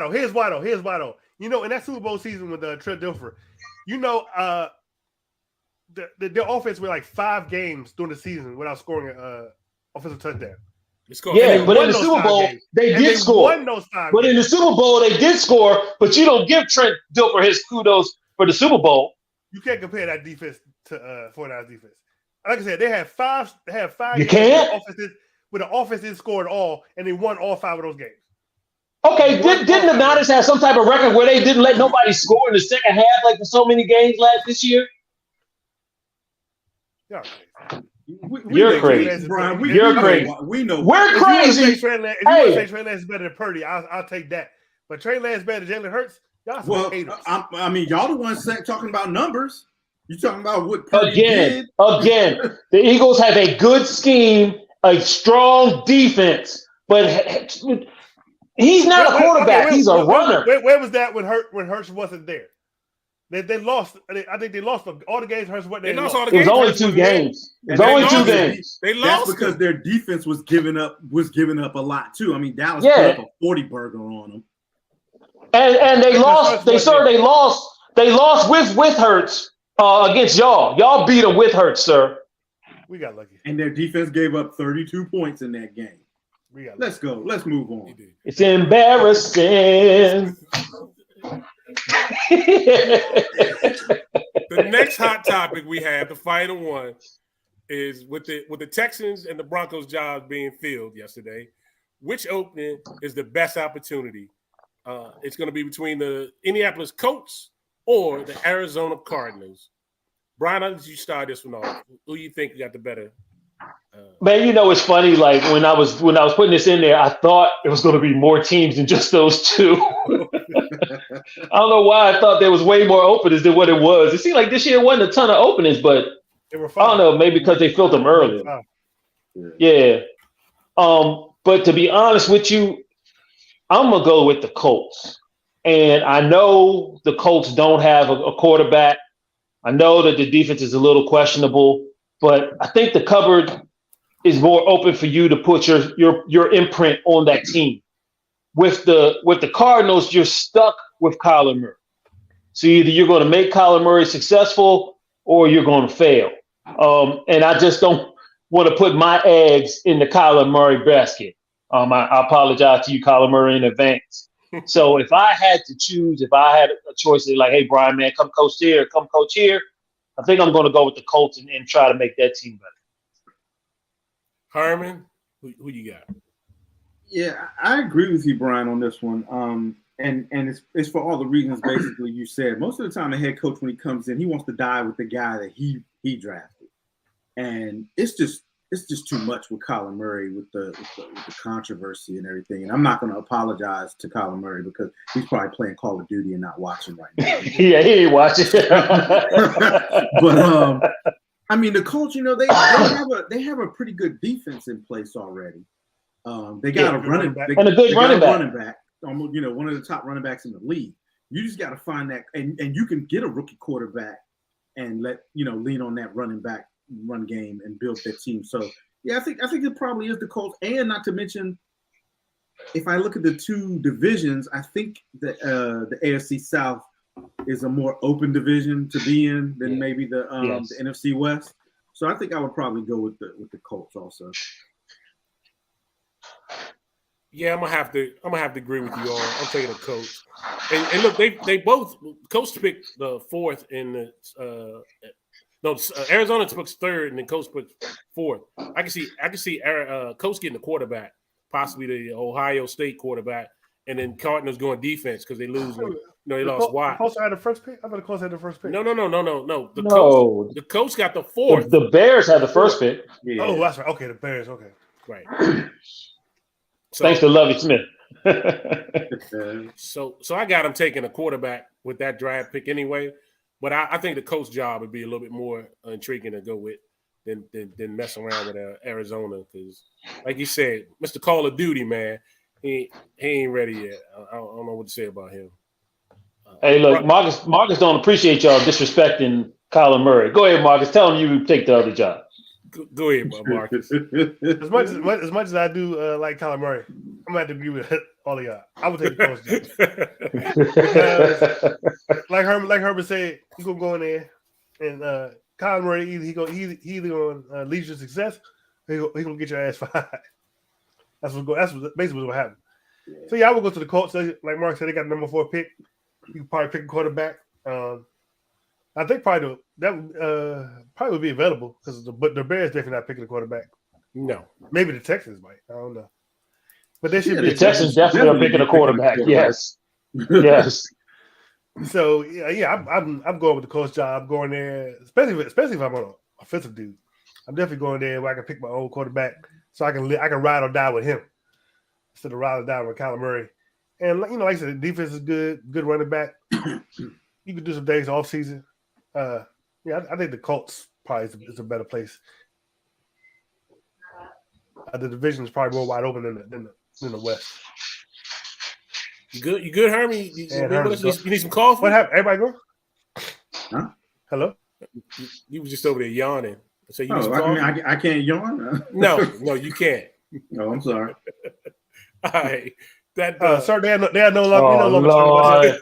though. You know, in that Super Bowl season with Trent Dilfer, you know, the offense were like 5 games during the season without scoring an offensive touchdown. Yeah, but in the Super Bowl, they did score. But in the Super Bowl, they did score, but you don't give Trent Dilfer his kudos for the Super Bowl. You can't compare that defense to 49ers defense. Like I said, they had 5 You can't? Where the offense didn't score at all, and they won all 5 of those games. Okay, didn't the Niners have some type of record where they didn't let nobody score in the second half like for so many games this year? Yeah. You're crazy, Brian. You're crazy. We know. We're crazy. If you want to say Trey Lance is better than Purdy, I'll take that. But Trey Lance better than Jalen Hurts. Y'all some haters. I mean, y'all the ones talking about numbers. You talking about what Purdy did? Again, the Eagles have a good scheme, a strong defense, but he's not a quarterback. He's a runner. Where was that when Hurts wasn't there? They lost. I think they lost all the games. Hurts what they lost. It was only 2 games. It was only 2 games. They lost because their defense was giving up a lot too. I mean, Dallas put up a 40 burger on them. And they lost. They lost with Hurts against y'all. Y'all beat them with Hurts, sir. We got lucky. And their defense gave up 32 points in that game. Let's go. Let's move on. It's embarrassing. The next hot topic we have, the final one, is with the Texans and the Broncos jobs being filled yesterday. Which opening is the best opportunity? It's going to be between the Indianapolis Colts or the Arizona Cardinals. Brian, how did you start this one off? Who do you think got the better? Man, you know it's funny. Like when I was putting this in there, I thought it was going to be more teams than just those 2. I don't know why I thought there was way more openings than what it was. It seemed like this year wasn't a ton of openings, but I don't know, maybe because they filled them earlier. Yeah. But to be honest with you, I'm gonna go with the Colts. And I know the Colts don't have a quarterback. I know that the defense is a little questionable, but I think the cupboard is more open for you to put your imprint on that team. With the Cardinals, you're stuck with Kyler Murray. So either you're going to make Kyler Murray successful or you're going to fail. And I just don't want to put my eggs in the Kyler Murray basket. I apologize to you, Kyler Murray, in advance. So if I had to choose, if I had a choice of like, hey, Brian, man, come coach here, come coach here, I think I'm going to go with the Colts and try to make that team better. Herman, who you got? Yeah, I agree with you, Brian, on this one. And it's for all the reasons basically you said. Most of the time, a head coach, when he comes in, he wants to die with the guy that he drafted, and it's just too much with Kyler Murray with the controversy and everything. And I'm not going to apologize to Kyler Murray because he's probably playing Call of Duty and not watching right now. Yeah, he ain't watching. But I mean, the Colts, you know, they have a pretty good defense in place already. They got a running back and a good running back. Almost, you know, one of the top running backs in the league. You just got to find that, and you can get a rookie quarterback and lean on that running back run game and build that team. So yeah, I think it probably is the Colts, and not to mention, if I look at the 2 divisions, I think that the AFC South is a more open division to be in than maybe the NFC West. So I think I would probably go with the Colts also. Yeah, I'm gonna have to agree with you all. I'm taking a coach. And look, they both coach picked the fourth in the Arizona took third, and then coach put fourth. I can see coach getting the quarterback, possibly the Ohio State quarterback, and then Cardinals going defense because they lose. They lost Watt. The Colts had the first pick. I thought the Colts had the first pick. No. The coach got the The, fourth. the Bears had the first pick. Yeah. Oh, that's right. Okay, the Bears. Okay. Right. So, Thanks to Lovie Smith. So I got him taking a quarterback with that draft pick anyway. But I think the coach job would be a little bit more intriguing to go with than messing around with Arizona because, like you said, Mr. Call of Duty, man, he ain't ready yet. I don't know what to say about him. Hey, look, Marcus don't appreciate y'all disrespecting Kyler Murray. Go ahead, Marcus. Tell him you take the other job. Go ahead, Marcus. As much as I do like Kyler Murray, I'm gonna have to agree with all of y'all. I would take the coach job. Like Herbert said, you gonna go in there and Kyler Murray either gonna lead you to success, or he gonna get your ass fired. That's basically what happened. Yeah. So yeah, I would go to the Colts. Like Mark said, they got the number 4 pick. You can probably pick a quarterback. I think probably would be available because the Bears definitely not picking a quarterback. No, Maybe the Texans might. I don't know, but they should Yeah, be. The Texans definitely are picking a quarterback. Yes. Yes. So yeah, I'm going with the coach job. I'm going there, especially if I'm on an offensive dude. I'm definitely going there where I can pick my own quarterback, so I can ride or die with him instead of ride or die with Kyler Murray. And like I said, the defense is good running back. You can do some things off season. I think the Colts probably is a better place. The division is probably more wide open than the West. you good, Hermie? You need some coffee? What happened? Everybody go? Huh? Hello? You was just over there yawning. So you need some coffee? I can't yawn. No, you can't. No, I'm sorry. All right. Sir, they had no love. Oh, Lord.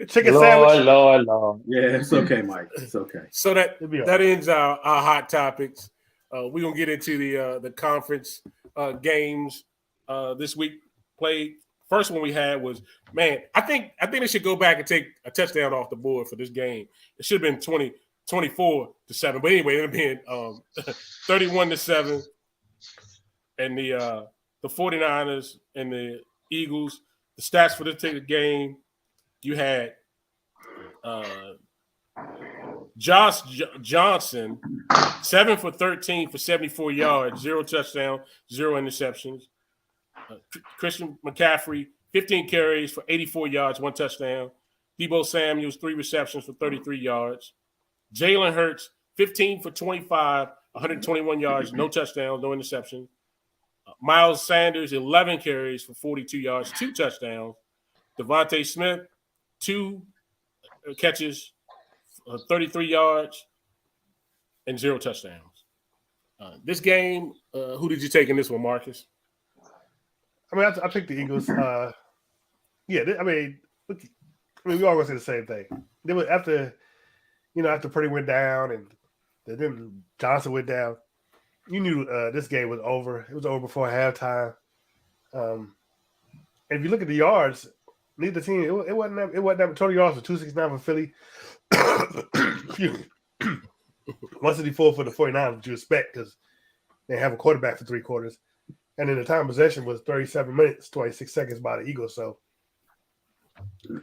Chicken sandwich. Lord. Yeah, it's okay, Mike. It's okay. So that It'll be all right. ends our hot topics. We're gonna get into the conference games this week played. First one we had was, man, I think they should go back and take a touchdown off the board for this game. It should have been 24-7. But anyway, it ended up being 31-7. And the 49ers and the Eagles, the stats for this particular game, you had Josh Johnson, 7 for 13 for 74 yards, 0 touchdown, 0 interceptions. Christian McCaffrey, 15 carries for 84 yards, 1 touchdown. Deebo Samuels, 3 receptions for 33 yards. Jalen Hurts, 15 for 25, 121 yards, no touchdowns, no interceptions. Miles Sanders, 11 carries for 42 yards, 2 touchdowns. Devontae Smith, 2 catches, 33 yards, and 0 touchdowns. This game, who did you take in this one, Marcus? I mean, I picked the Eagles. We all gonna say the same thing. They were after Purdy went down and then Johnson went down. You knew this game was over. It was over before halftime. And if you look at the yards, neither team it wasn't that total yards for 269 for Philly. Excuse me. 164 for the 49ers, which you expect because they have a quarterback for 3 quarters. And then the time of possession was 37 minutes, 26 seconds by the Eagles. So,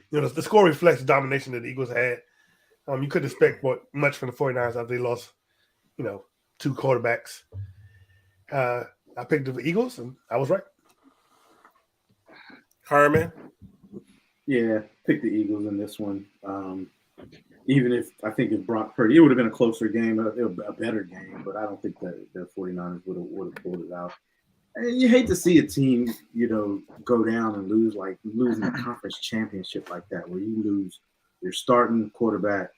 the score reflects the domination that the Eagles had. You couldn't expect much from the 49ers after they lost, 2 quarterbacks. I picked the Eagles, and I was right. Herman? Yeah, pick the Eagles in this one. Even if Brock Purdy, it would have been a closer game, a better game, but I don't think that the 49ers would have pulled it out. And you hate to see a team, go down and losing a conference championship like that, where you lose your starting quarterback.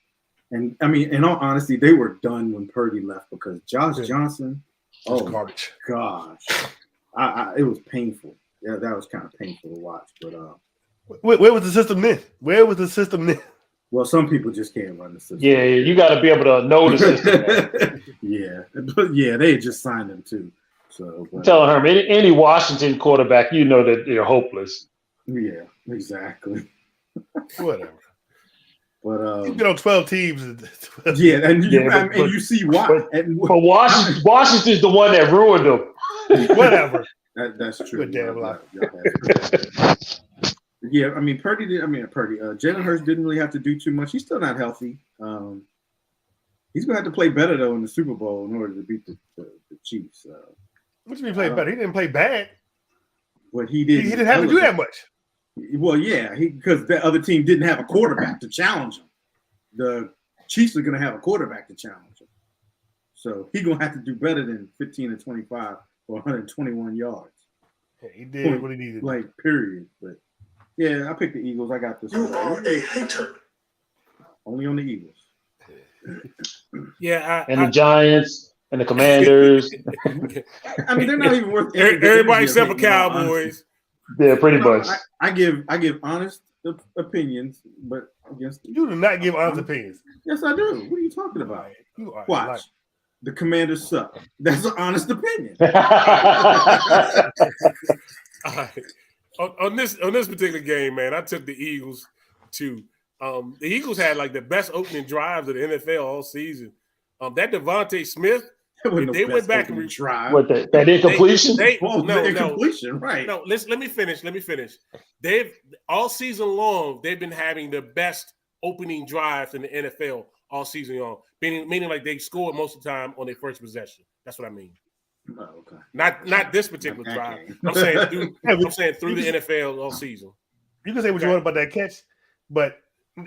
And I mean, in all honesty, they were done when Purdy left because Josh Johnson, Garbage. Gosh, it was painful. Yeah, that was kind of painful to watch. But where was the system then? Well, some people just can't run the system. Yeah, you got to be able to know the system. Yeah, but yeah, they had just signed him too. So, I'm telling her, any Washington quarterback, you know that they're hopeless. yeah, exactly. Whatever. But He's been on 12 teams. yeah, and you, Yeah, and you see why. But Washington's the one that ruined them. Whatever. That's true. Good damn lie. Yeah, I mean, Jalen Hurts didn't really have to do too much. He's still not healthy. He's going to have to play better, though, in the Super Bowl in order to beat the Chiefs. What do you mean play better? He didn't play bad. What he did. He didn't have to do that much. Well, yeah, because the other team didn't have a quarterback to challenge him. The Chiefs are going to have a quarterback to challenge him. So he's going to have to do better than 15 and 25 for 121 yards. Yeah, he did what he needed. Like, period. But, yeah, I picked the Eagles. I got this. You are a hater. Only on the Eagles. Yeah, And the Giants and the Commanders. I mean, they're not even worth everybody except for Cowboys. Yeah, pretty much. I give honest opinions, but against You do not give honest opinions. yes, I do. What are you talking about? You are Watch. lying. The Commanders suck. That's an honest opinion. All right. On this particular game, man, I took the Eagles too. The Eagles had like the best opening drives of the NFL all season. That Devontae Smith, they went back and drive. What that incompletion? The incompletion, right? No, let me finish. They've all season long they've been having the best opening drives in the NFL all season long. Meaning like they scored most of the time on their first possession. That's what I mean. Oh, okay. Not this particular Not that drive. game. I'm saying through the NFL all season. You can say what you want about that catch, but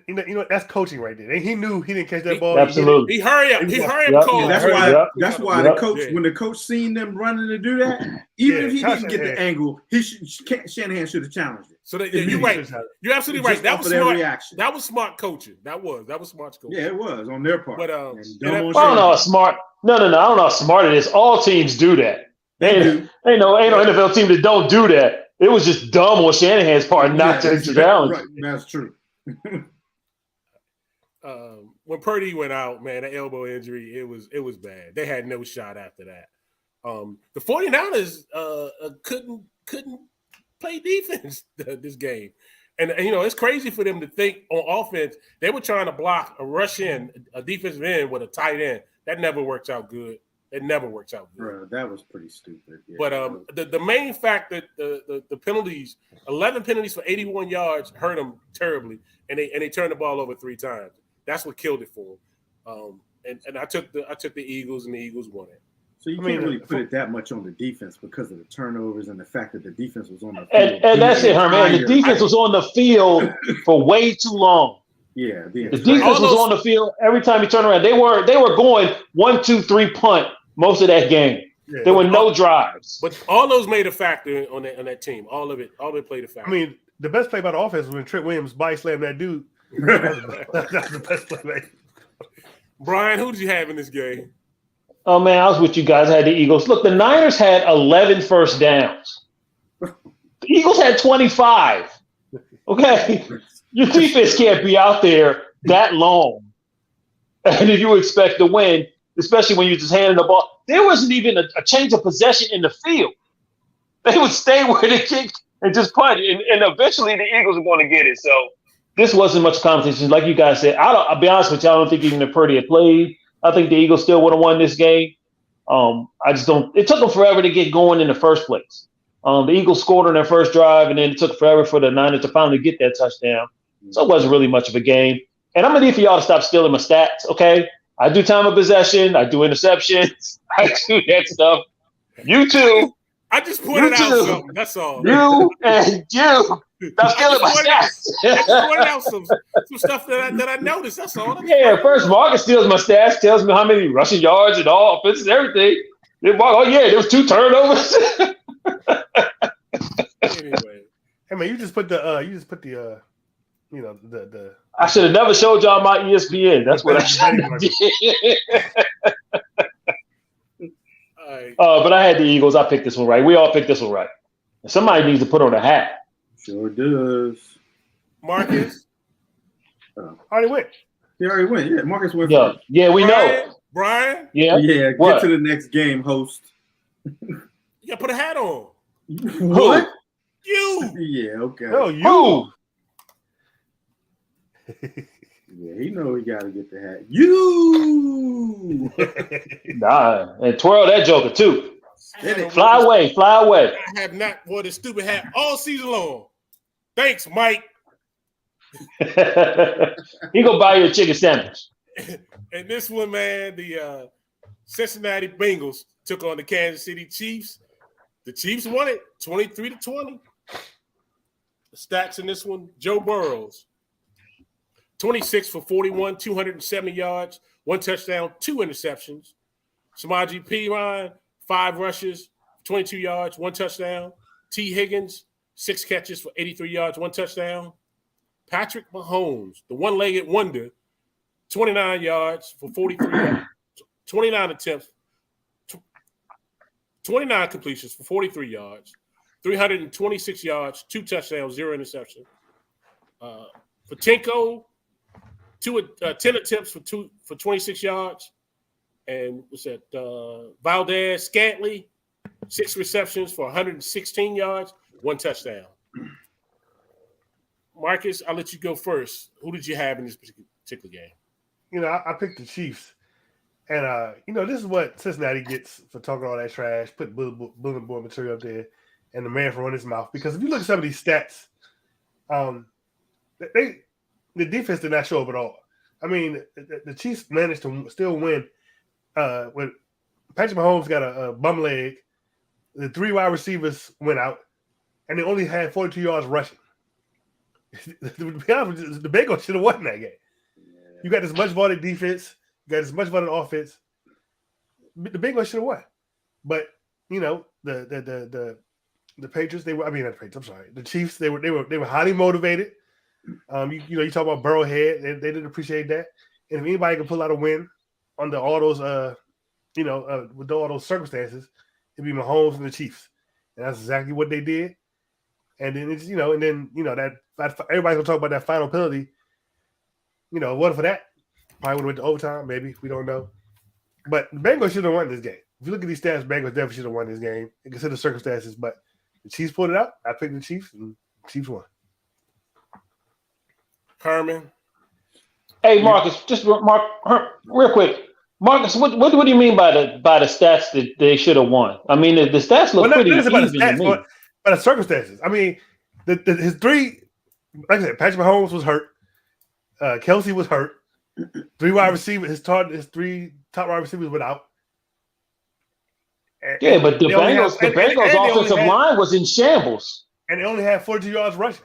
you know that's coaching right there. And he knew he didn't catch that ball. Absolutely. He hurry up. Yep. Called. That's why the coach, when the coach seen them running to do that, even if he didn't get the angle, Shanahan should have challenged it. So you're right. You're absolutely right. That was smart. That was smart coaching. That was smart coaching. Yeah, it was on their part. But I don't know how smart. No. I don't know how smart it is. All teams do that. Ain't no NFL team that don't do that. It was just dumb on Shanahan's part not to challenge. Right. That's true. When Purdy went out, man, the elbow injury, it was bad. They had no shot after that. The 49ers couldn't play defense this game. And it's crazy for them to think on offense. They were trying to block a rush in, a defensive end with a tight end. That never works out good. It never works out good. Bro, that was pretty stupid. Yeah. But the main fact that the penalties, 11 penalties for 81 yards, hurt them terribly, and they turned the ball over 3 times. That's what killed it for them. And I took the Eagles, and the Eagles won it. So you can't really put it that much on the defense because of the turnovers and the fact that the defense was on the field. And that's it, Herman. The defense was on the field for way too long. Yeah, the defense was on the field every time you turn around. They were going 1, 2, 3 punt most of that game. Yeah, there were no drives. But all those made a factor on that team. All of it played a factor. I mean, the best play by the offense was when Trent Williams body slammed that dude. That's the best play, man. Brian, who did you have in this game? Oh, man, I was with you guys. I had the Eagles. Look, the Niners had 11 first downs. The Eagles had 25. Okay? Your defense can't be out there that long. And if you expect to win, especially when you're just handing the ball, there wasn't even a change of possession in the field. They would stay where they kicked and just punt. And eventually the Eagles were going to get it. So this wasn't much competition. Like you guys said, I'll be honest with you, I don't think even if Purdy had played, I think the Eagles still would have won this game. I just don't – it took them forever to get going in the first place. The Eagles scored on their first drive, and then it took forever for the Niners to finally get that touchdown. So it wasn't really much of a game. And I'm going to need for y'all to stop stealing my stats, okay? I do time of possession. I do interceptions. I do that stuff. You too. I just pointed out something. That's all. You and you. Stop stealing my stats. I just pointed out some stuff that I noticed. That's all. Yeah, first Marcus steals my stats, tells me how many rushing yards and all offenses and everything. Then Mark, there was 2 turnovers. Anyway. Hey man, you just put the I should have never showed y'all my ESPN. That's what I should have did. But I had the Eagles. I picked this one right. We all picked this one right. And somebody needs to put on a hat. Sure does. Marcus? Already went. He already went. Yeah, Marcus went. Yeah, we know. Brian? Yeah, get to the next game, host. You gotta put a hat on. What? You. Yeah, okay. No, you. Who? Yeah, he know he got to get the hat. You. Nah, and twirl that joker too. Fly away, fly away. I have not wore this stupid hat all season long. Thanks, Mike. He gonna buy you a chicken sandwich. And this one, man, the Cincinnati Bengals took on the Kansas City Chiefs. The Chiefs won it 23-20. The stats in this one: Joe Burrows, 26 for 41, 270 yards, 1 touchdown, 2 interceptions. Samaje Perine, 5 rushes, 22 yards, 1 touchdown. T. Higgins, 6 catches for 83 yards, 1 touchdown. Patrick Mahomes, the one-legged wonder, 29 yards for 43 yards, 29 attempts, 29 completions for 43 yards, 326 yards, 2 touchdowns, 0 interception. Patinko, 10 attempts for 26 yards. And what's that? Valdez Scantley, 6 receptions for 116 yards, 1 touchdown. Marcus, I'll let you go first. Who did you have in this particular game? You know, I picked the Chiefs. And, you know, this is what Cincinnati gets for talking all that trash, putting bulletin board material up there, and the man from running his mouth. Because if you look at some of these stats, the defense did not show up at all. I mean, the Chiefs managed to still win when Patrick Mahomes got a bum leg. The 3 wide receivers went out, and they only had 42 yards rushing. To be honest with you, the Bengals should have won that game. You got this much vaunted defense. You got this much vaunted offense. The Bengals should have won. But, you know, the Patriots, not the Patriots, I'm sorry. The Chiefs, they were highly motivated. You talk about Burrowhead, they didn't appreciate that. And if anybody can pull out a win under all those, with all those circumstances, it'd be Mahomes and the Chiefs. And that's exactly what they did. And then it's, that everybody's gonna talk about that final penalty. You know, what for that? Probably would have went to overtime, maybe. We don't know. But the Bengals should have won this game. If you look at these stats, Bengals definitely should have won this game and consider the circumstances. But the Chiefs pulled it out. I picked the Chiefs, and the Chiefs won. Herman. Hey, Marcus, real quick. Marcus, what do you mean by the stats that they should have won? I mean, the stats look pretty even about the stats, to me. But the circumstances. I mean, his 3, like I said, Patrick Mahomes was hurt. Kelsey was hurt. 3 wide receivers, his 3 top wide receivers were out. Yeah, but the Bengals offensive line was in shambles. And they only had 42 yards rushing.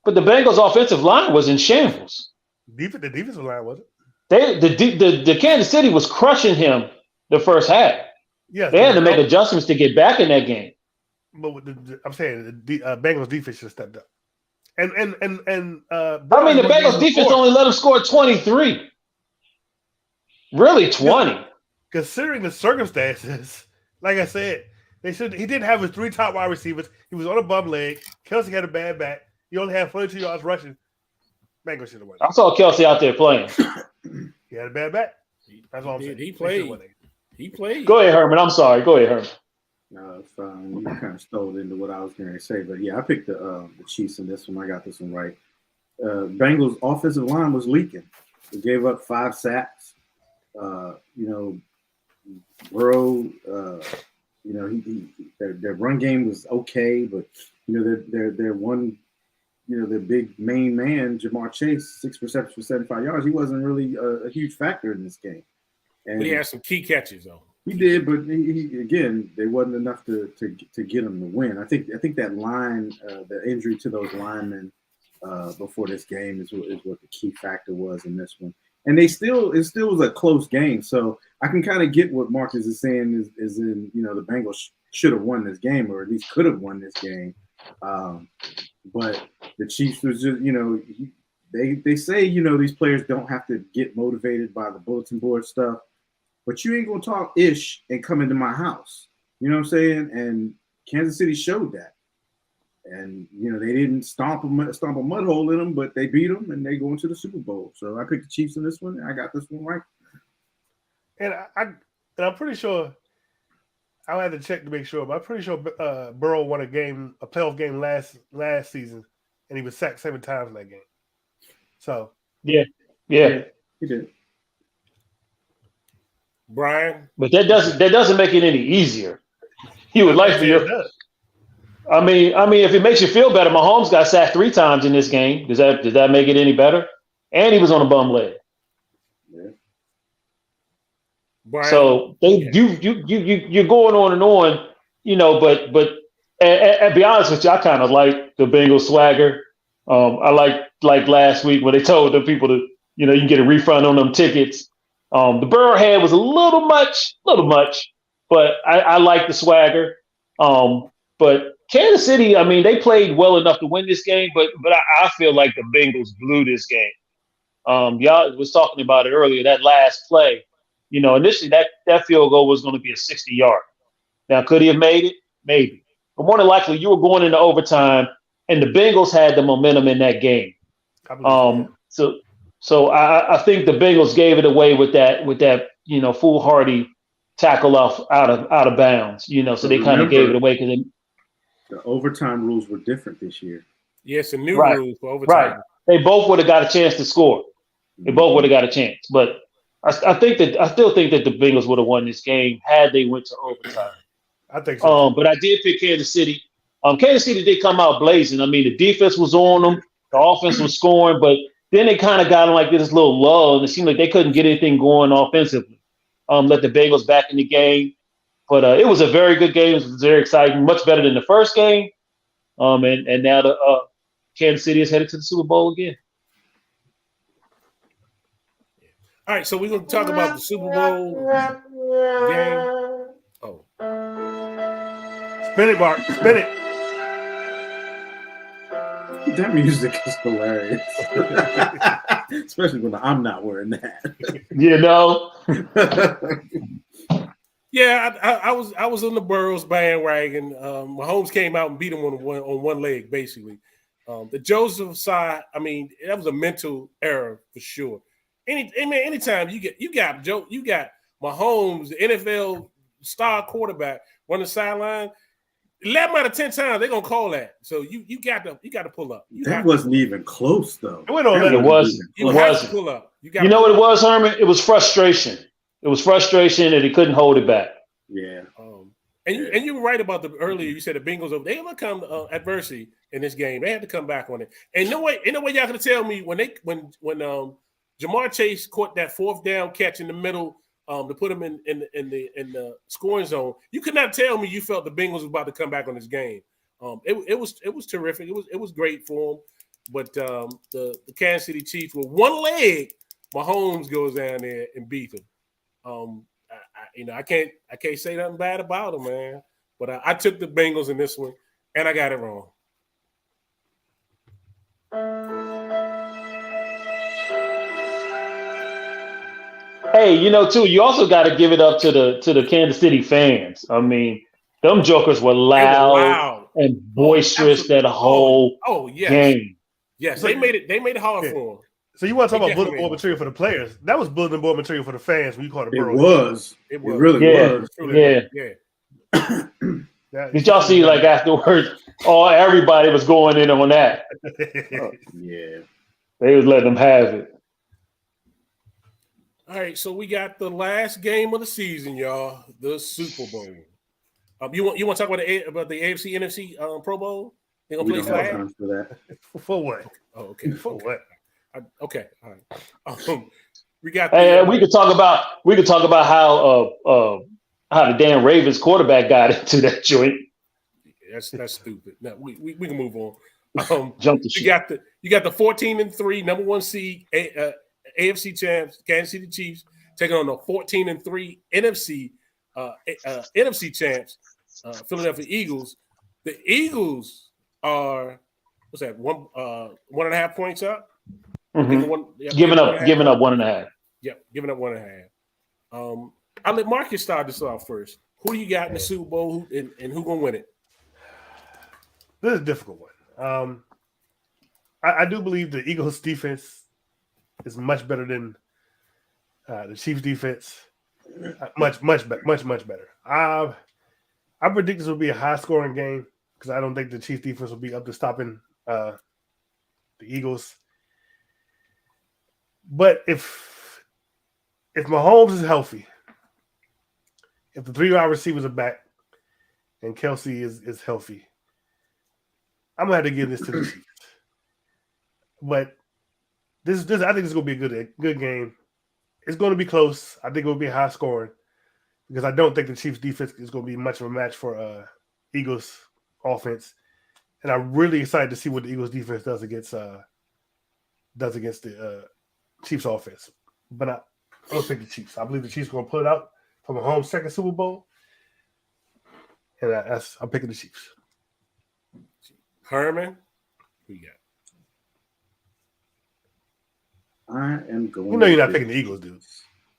But the Bengals offensive line was in shambles. The defensive line wasn't. The Kansas City was crushing him the first half. Yeah, they had to make adjustments to get back in that game. But I'm saying the Bengals defense should have stepped up. And the Bengals defense only let them score 23. Really, 20. Considering the circumstances, like I said, he didn't have his 3 top wide receivers. He was on a bum leg. Kelsey had a bad back. He only had 42 yards rushing. Bengals should have won. I saw Kelsey out there playing. He had a bad back. That's all I'm saying. He played. Go ahead, Herman. I'm sorry. Go ahead, Herman. No, it's fine. You kind of stole into what I was going to say, but yeah, I picked the Chiefs in this one. I got this one right. Bengals offensive line was leaking. They gave up 5 sacks. Burrow. Their run game was okay, but their one, their big main man, Jamar Chase, 6 receptions for 75 yards. He wasn't really a huge factor in this game. And but he had some key catches though. He did, but he again, they wasn't enough to get him to win. I think that line, the injury to those linemen before this game is what the key factor was in this one. And it still was a close game. So I can kind of get what Marcus is saying is in, the Bengals should have won this game, or at least could have won this game. But the Chiefs was just, they say, these players don't have to get motivated by the bulletin board stuff. But you ain't going to talk ish and come into my house. You know what I'm saying? And Kansas City showed that. And, they didn't stomp a mud hole in them, but they beat them and they go into the Super Bowl. So I picked the Chiefs in this one. And I got this one right. And I'm pretty sure I'll have to check to make sure, but I'm pretty sure Burrow won a playoff game last season, and he was sacked 7 times in that game. So yeah. He did. Brian, But that doesn't make it any easier. You would like for It your. does. I mean, if it makes you feel better, Mahomes got sacked 3 times in this game. Does that make it any better? And he was on a bum leg. Yeah. Brian. So you're going on and on, But and be honest with you, I kind of like the Bengals swagger. I like last week when they told the people to, you can get a refund on them tickets. The Burrowhead was a little much, but I like the swagger. But Kansas City, I mean, they played well enough to win this game, but I feel like the Bengals blew this game. Y'all was talking about it earlier, that last play. Initially that field goal was going to be a 60-yard. Now, could he have made it? Maybe. But more than likely, you were going into overtime, and the Bengals had the momentum in that game. So I think the Bengals gave it away with that foolhardy tackle out of bounds. So they kind of gave it away because the overtime rules were different this year. Yes, a new rule for overtime. Right. They both would have got a chance to score. They both would have got a chance, but I still think that the Bengals would have won this game had they went to overtime. I think so. But I did pick Kansas City. Kansas City did come out blazing. I mean, the defense was on them, the offense was scoring, but then they kind of got in like this little lull, and it seemed like they couldn't get anything going offensively. Let the Bengals back in the game, but it was a very good game. It was very exciting, much better than the first game. And now the Kansas City is headed to the Super Bowl again. All right, so we're going to talk about the Super Bowl game. Oh. Spin it, Mark. Spin it. That music is hilarious. Especially when I'm not wearing that. Yeah, I was on the Burrows bandwagon. Mahomes came out and beat him on one leg, basically. The Joseph side, I mean, that was a mental error for sure. Anytime you got Mahomes, the NFL star quarterback, on the sideline, 11 out of 10 times they're gonna call that. So you got to pull up. That wasn't even close though. It wasn't. You have to pull up. You know what it was, Herman? It was frustration. It was frustration that he couldn't hold it back. Yeah. And you were right about earlier. You said the Bengals they overcome adversity in this game. They had to come back on it. And no way y'all gonna tell me when Jamar Chase caught that 4th down catch in the middle to put him in the scoring zone. You could not tell me you felt the Bengals were about to come back on this game. It was terrific. It was great for them. But the Kansas City Chiefs with one leg, Mahomes goes down there and beat them. I can't say nothing bad about them, man. But I took the Bengals in this one, and I got it wrong. Hey, too, you also got to give it up to the Kansas City fans. I mean, them jokers were loud and boisterous that whole game. Yes, they made it hard for them. So you want to talk about bulletin board material for the players? That was bulletin board material for the fans when you called it It Burrow. was. It really was. Yeah. Did y'all see like afterwards? Everybody was going in on that. Yeah. They was letting them have it. All right, so we got the last game of the season, y'all. The Super Bowl. You want to talk about the AFC NFC Pro Bowl? They gonna play flag for that. For what? Oh, okay. For what? Okay, all right. We got. We could talk about how the damn Ravens quarterback got into that joint. That's stupid. No, we can move on. Jump the shit. You got the 14-3 number 1 seed AFC champs, Kansas City Chiefs, taking on the 14-3 NFC champs, Philadelphia Eagles. The Eagles are what's that? 1.5 points up. Mm-hmm. Giving up 1.5. Yep, giving up 1.5. I'll let Marcus start this off first. Who you got in the Super Bowl and who gonna win it? This is a difficult one. I do believe the Eagles defense is much better than the Chiefs defense. Much better. I predict this will be a high-scoring game because I don't think the Chiefs defense will be up to stopping the Eagles. But if Mahomes is healthy, if the 3 wide receivers are back, and Kelsey is healthy, I'm gonna have to give this to the Chiefs. But this I think it's gonna be a good game. It's going to be close. I think it will be high scoring because I don't think the Chiefs defense is going to be much of a match for Eagles offense. And I'm really excited to see what the Eagles defense does against the Chiefs offense. But I don't think the Chiefs. I believe the Chiefs are going to pull it out from a home second Super Bowl. And I'm picking the Chiefs. Herman, who you got? I am going. You know you're not picking the Eagles, dude.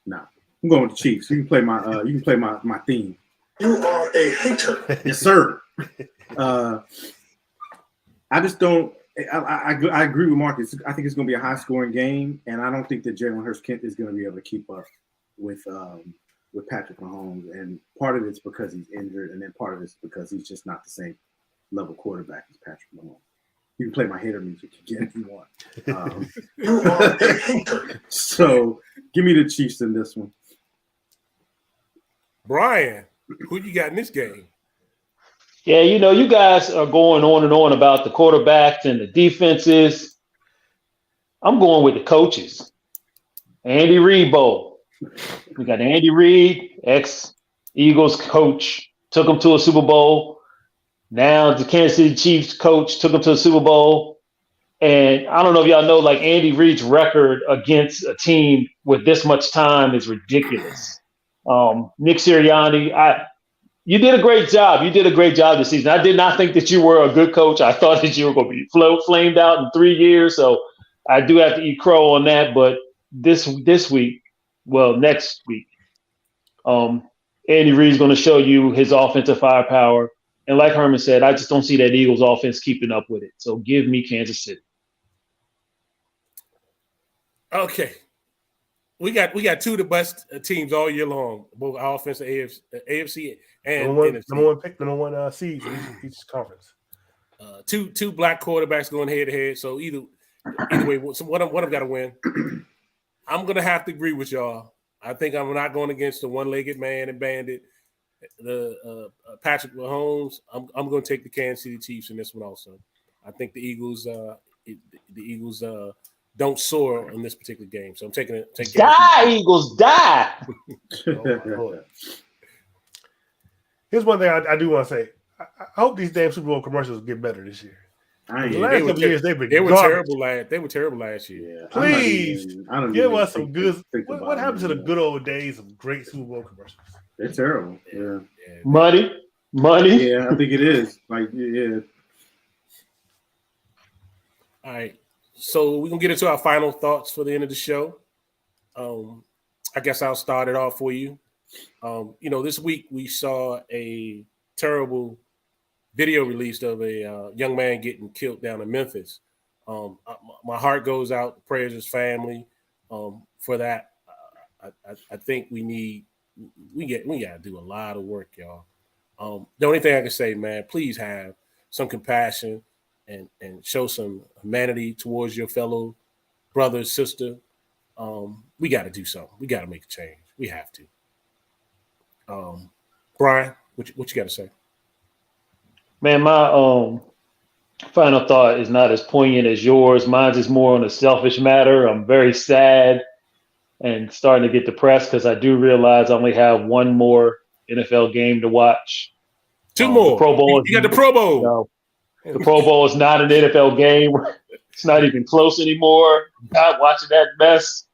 Nah, I'm going with the Chiefs. You can play my my theme. You are a hater. Yes, sir. I just don't. I agree with Marcus. I think it's going to be a high scoring game, and I don't think that Jalen Hurts is going to be able to keep up with Patrick Mahomes. And part of it's because he's injured, and then part of it's because he's just not the same level quarterback as Patrick Mahomes. You can play my hater music again if you want. You are a hater. So give me the Chiefs in this one. Brian, who you got in this game? Yeah, you guys are going on and on about the quarterbacks and the defenses. I'm going with the coaches. Andy Reid Bowl. We got Andy Reid, ex-Eagles coach, took them to a Super Bowl. Now the Kansas City Chiefs coach took them to the Super Bowl. And I don't know if y'all know, like Andy Reid's record against a team with this much time is ridiculous. Nick Sirianni, you did a great job. You did a great job this season. I did not think that you were a good coach. I thought that you were going to be flamed out in 3 years. So I do have to eat crow on that. But next week, Andy Reid's going to show you his offensive firepower. And like Herman said, I just don't see that Eagles offense keeping up with it. So give me Kansas City. Okay. We got two of the best teams all year long, both offense and AFC and NFC. Number one seeds in each conference. Two black quarterbacks going head to head. So either way, one of them got to win. I'm gonna have to agree with y'all. I think I'm not going against the one-legged man and bandit, the Patrick Mahomes. I'm going to take the Kansas City Chiefs in this one also. I think the Eagles don't soar in this particular game, so I'm taking it. Eagles, die! Oh, here's one thing I do want to say. I hope these damn Super Bowl commercials get better this year. The last couple years they were terrible. They were terrible last year. Yeah, please give us some good. What happened to the good old days of great Super Bowl commercials? They're terrible. Yeah. Money. Yeah, I think it is. Yeah. All right. So we're going to get into our final thoughts for the end of the show. I guess I'll start it off for you. This week we saw a terrible video released of a young man getting killed down in Memphis. My heart goes out, prayers his family for that. I think we got to do a lot of work, y'all. The only thing I can say, man, please have some compassion and show some humanity towards your fellow brother, sister. We got to do something. We got to make a change. We have to. Brian, what you got to say? Man, my final thought is not as poignant as yours. Mine is more on a selfish matter. I'm very sad and starting to get depressed because I do realize I only have one more NFL game to watch. Two more. Pro Bowl. You got the Pro Bowl. No, the Pro Bowl is not an NFL game. It's not even close anymore. I'm not watching that mess.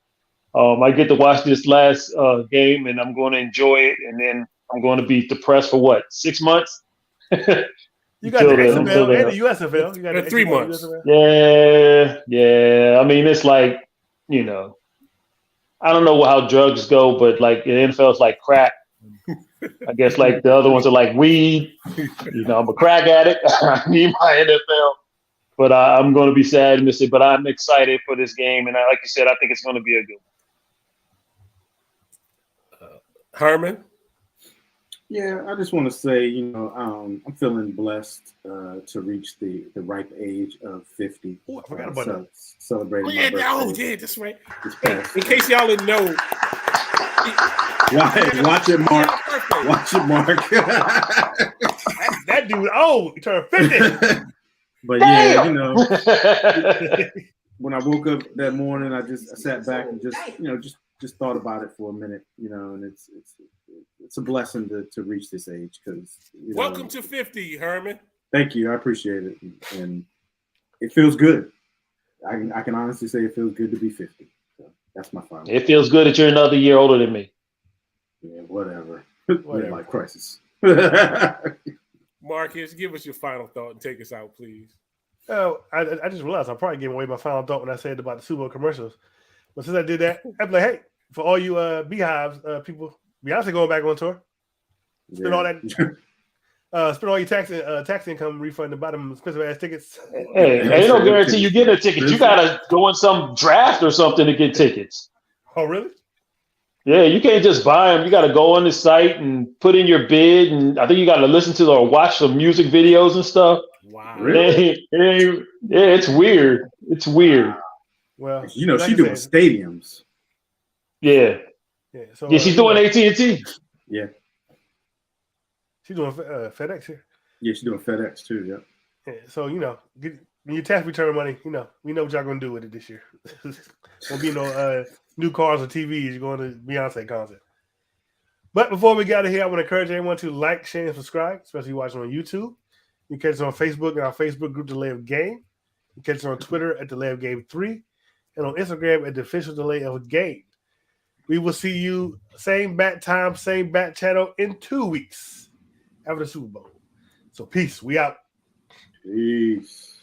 I get to watch this last game, and I'm going to enjoy it, and then I'm going to be depressed for 6 months? You got the XFL and the USFL. You got 3 months. Yeah. I mean, it's like, I don't know how drugs go, but like the NFL is like crack. I guess like the other ones are like weed. I'm a crack addict. I need my NFL. But I'm going to be sad and miss it. But I'm excited for this game. And like you said, I think it's going to be a good one. Herman? Yeah, I just want to say, I'm feeling blessed to reach the ripe age of 50. Ooh, I forgot about that. Celebrating Oh, my birthday. yeah, that's right. This Hey, past in case y'all didn't know, watch it, Mark. birthday. Watch it, Mark. That dude, he turned 50. But yeah, Damn! when I woke up that morning, I sat back and just thought about it for a minute, and it's a blessing to reach this age because Welcome to 50, Herman. Thank you, I appreciate it, and it feels good. I can honestly say it feels good to be 50. So that's my final. It feels good that you're another year older than me. Yeah, whatever. Whatever. Midlife crisis. Marcus, give us your final thought and take us out, please. Oh, I just realized I probably gave away my final thought when I said about the Super Bowl commercials. But since I did that, I'm like, hey, for all you Beehives people, Beyonce going back on tour. Spend all that, spend all your tax income refund to buy them expensive ass tickets. Hey, ain't no guarantee you get a ticket. You gotta go in some draft or something to get tickets. Oh, really? Yeah, you can't just buy them. You got to go on the site and put in your bid, and I think you got to listen to or watch some music videos and stuff. Wow. Really? Yeah, it's weird. It's weird. Well, She's doing stadiums. Yeah. Yeah, so, Yeah, she's doing AT&T. Yeah. She's doing FedEx here. Yeah, she's doing FedEx too. Yeah. Yeah, so when your tax return money, we know what y'all gonna do with it this year. Won't be no new cars or TVs. You're going to Beyonce concert. But before we get out of here, I want to encourage everyone to like, share, and subscribe, especially watching on YouTube. You can catch us on Facebook and our Facebook group, Delay of Game. You can catch us on Twitter at Delay of Game 3 and on Instagram at the official Delay of Game. We will see you same bat time, same bat channel in 2 weeks after the Super Bowl. So peace. We out. Peace.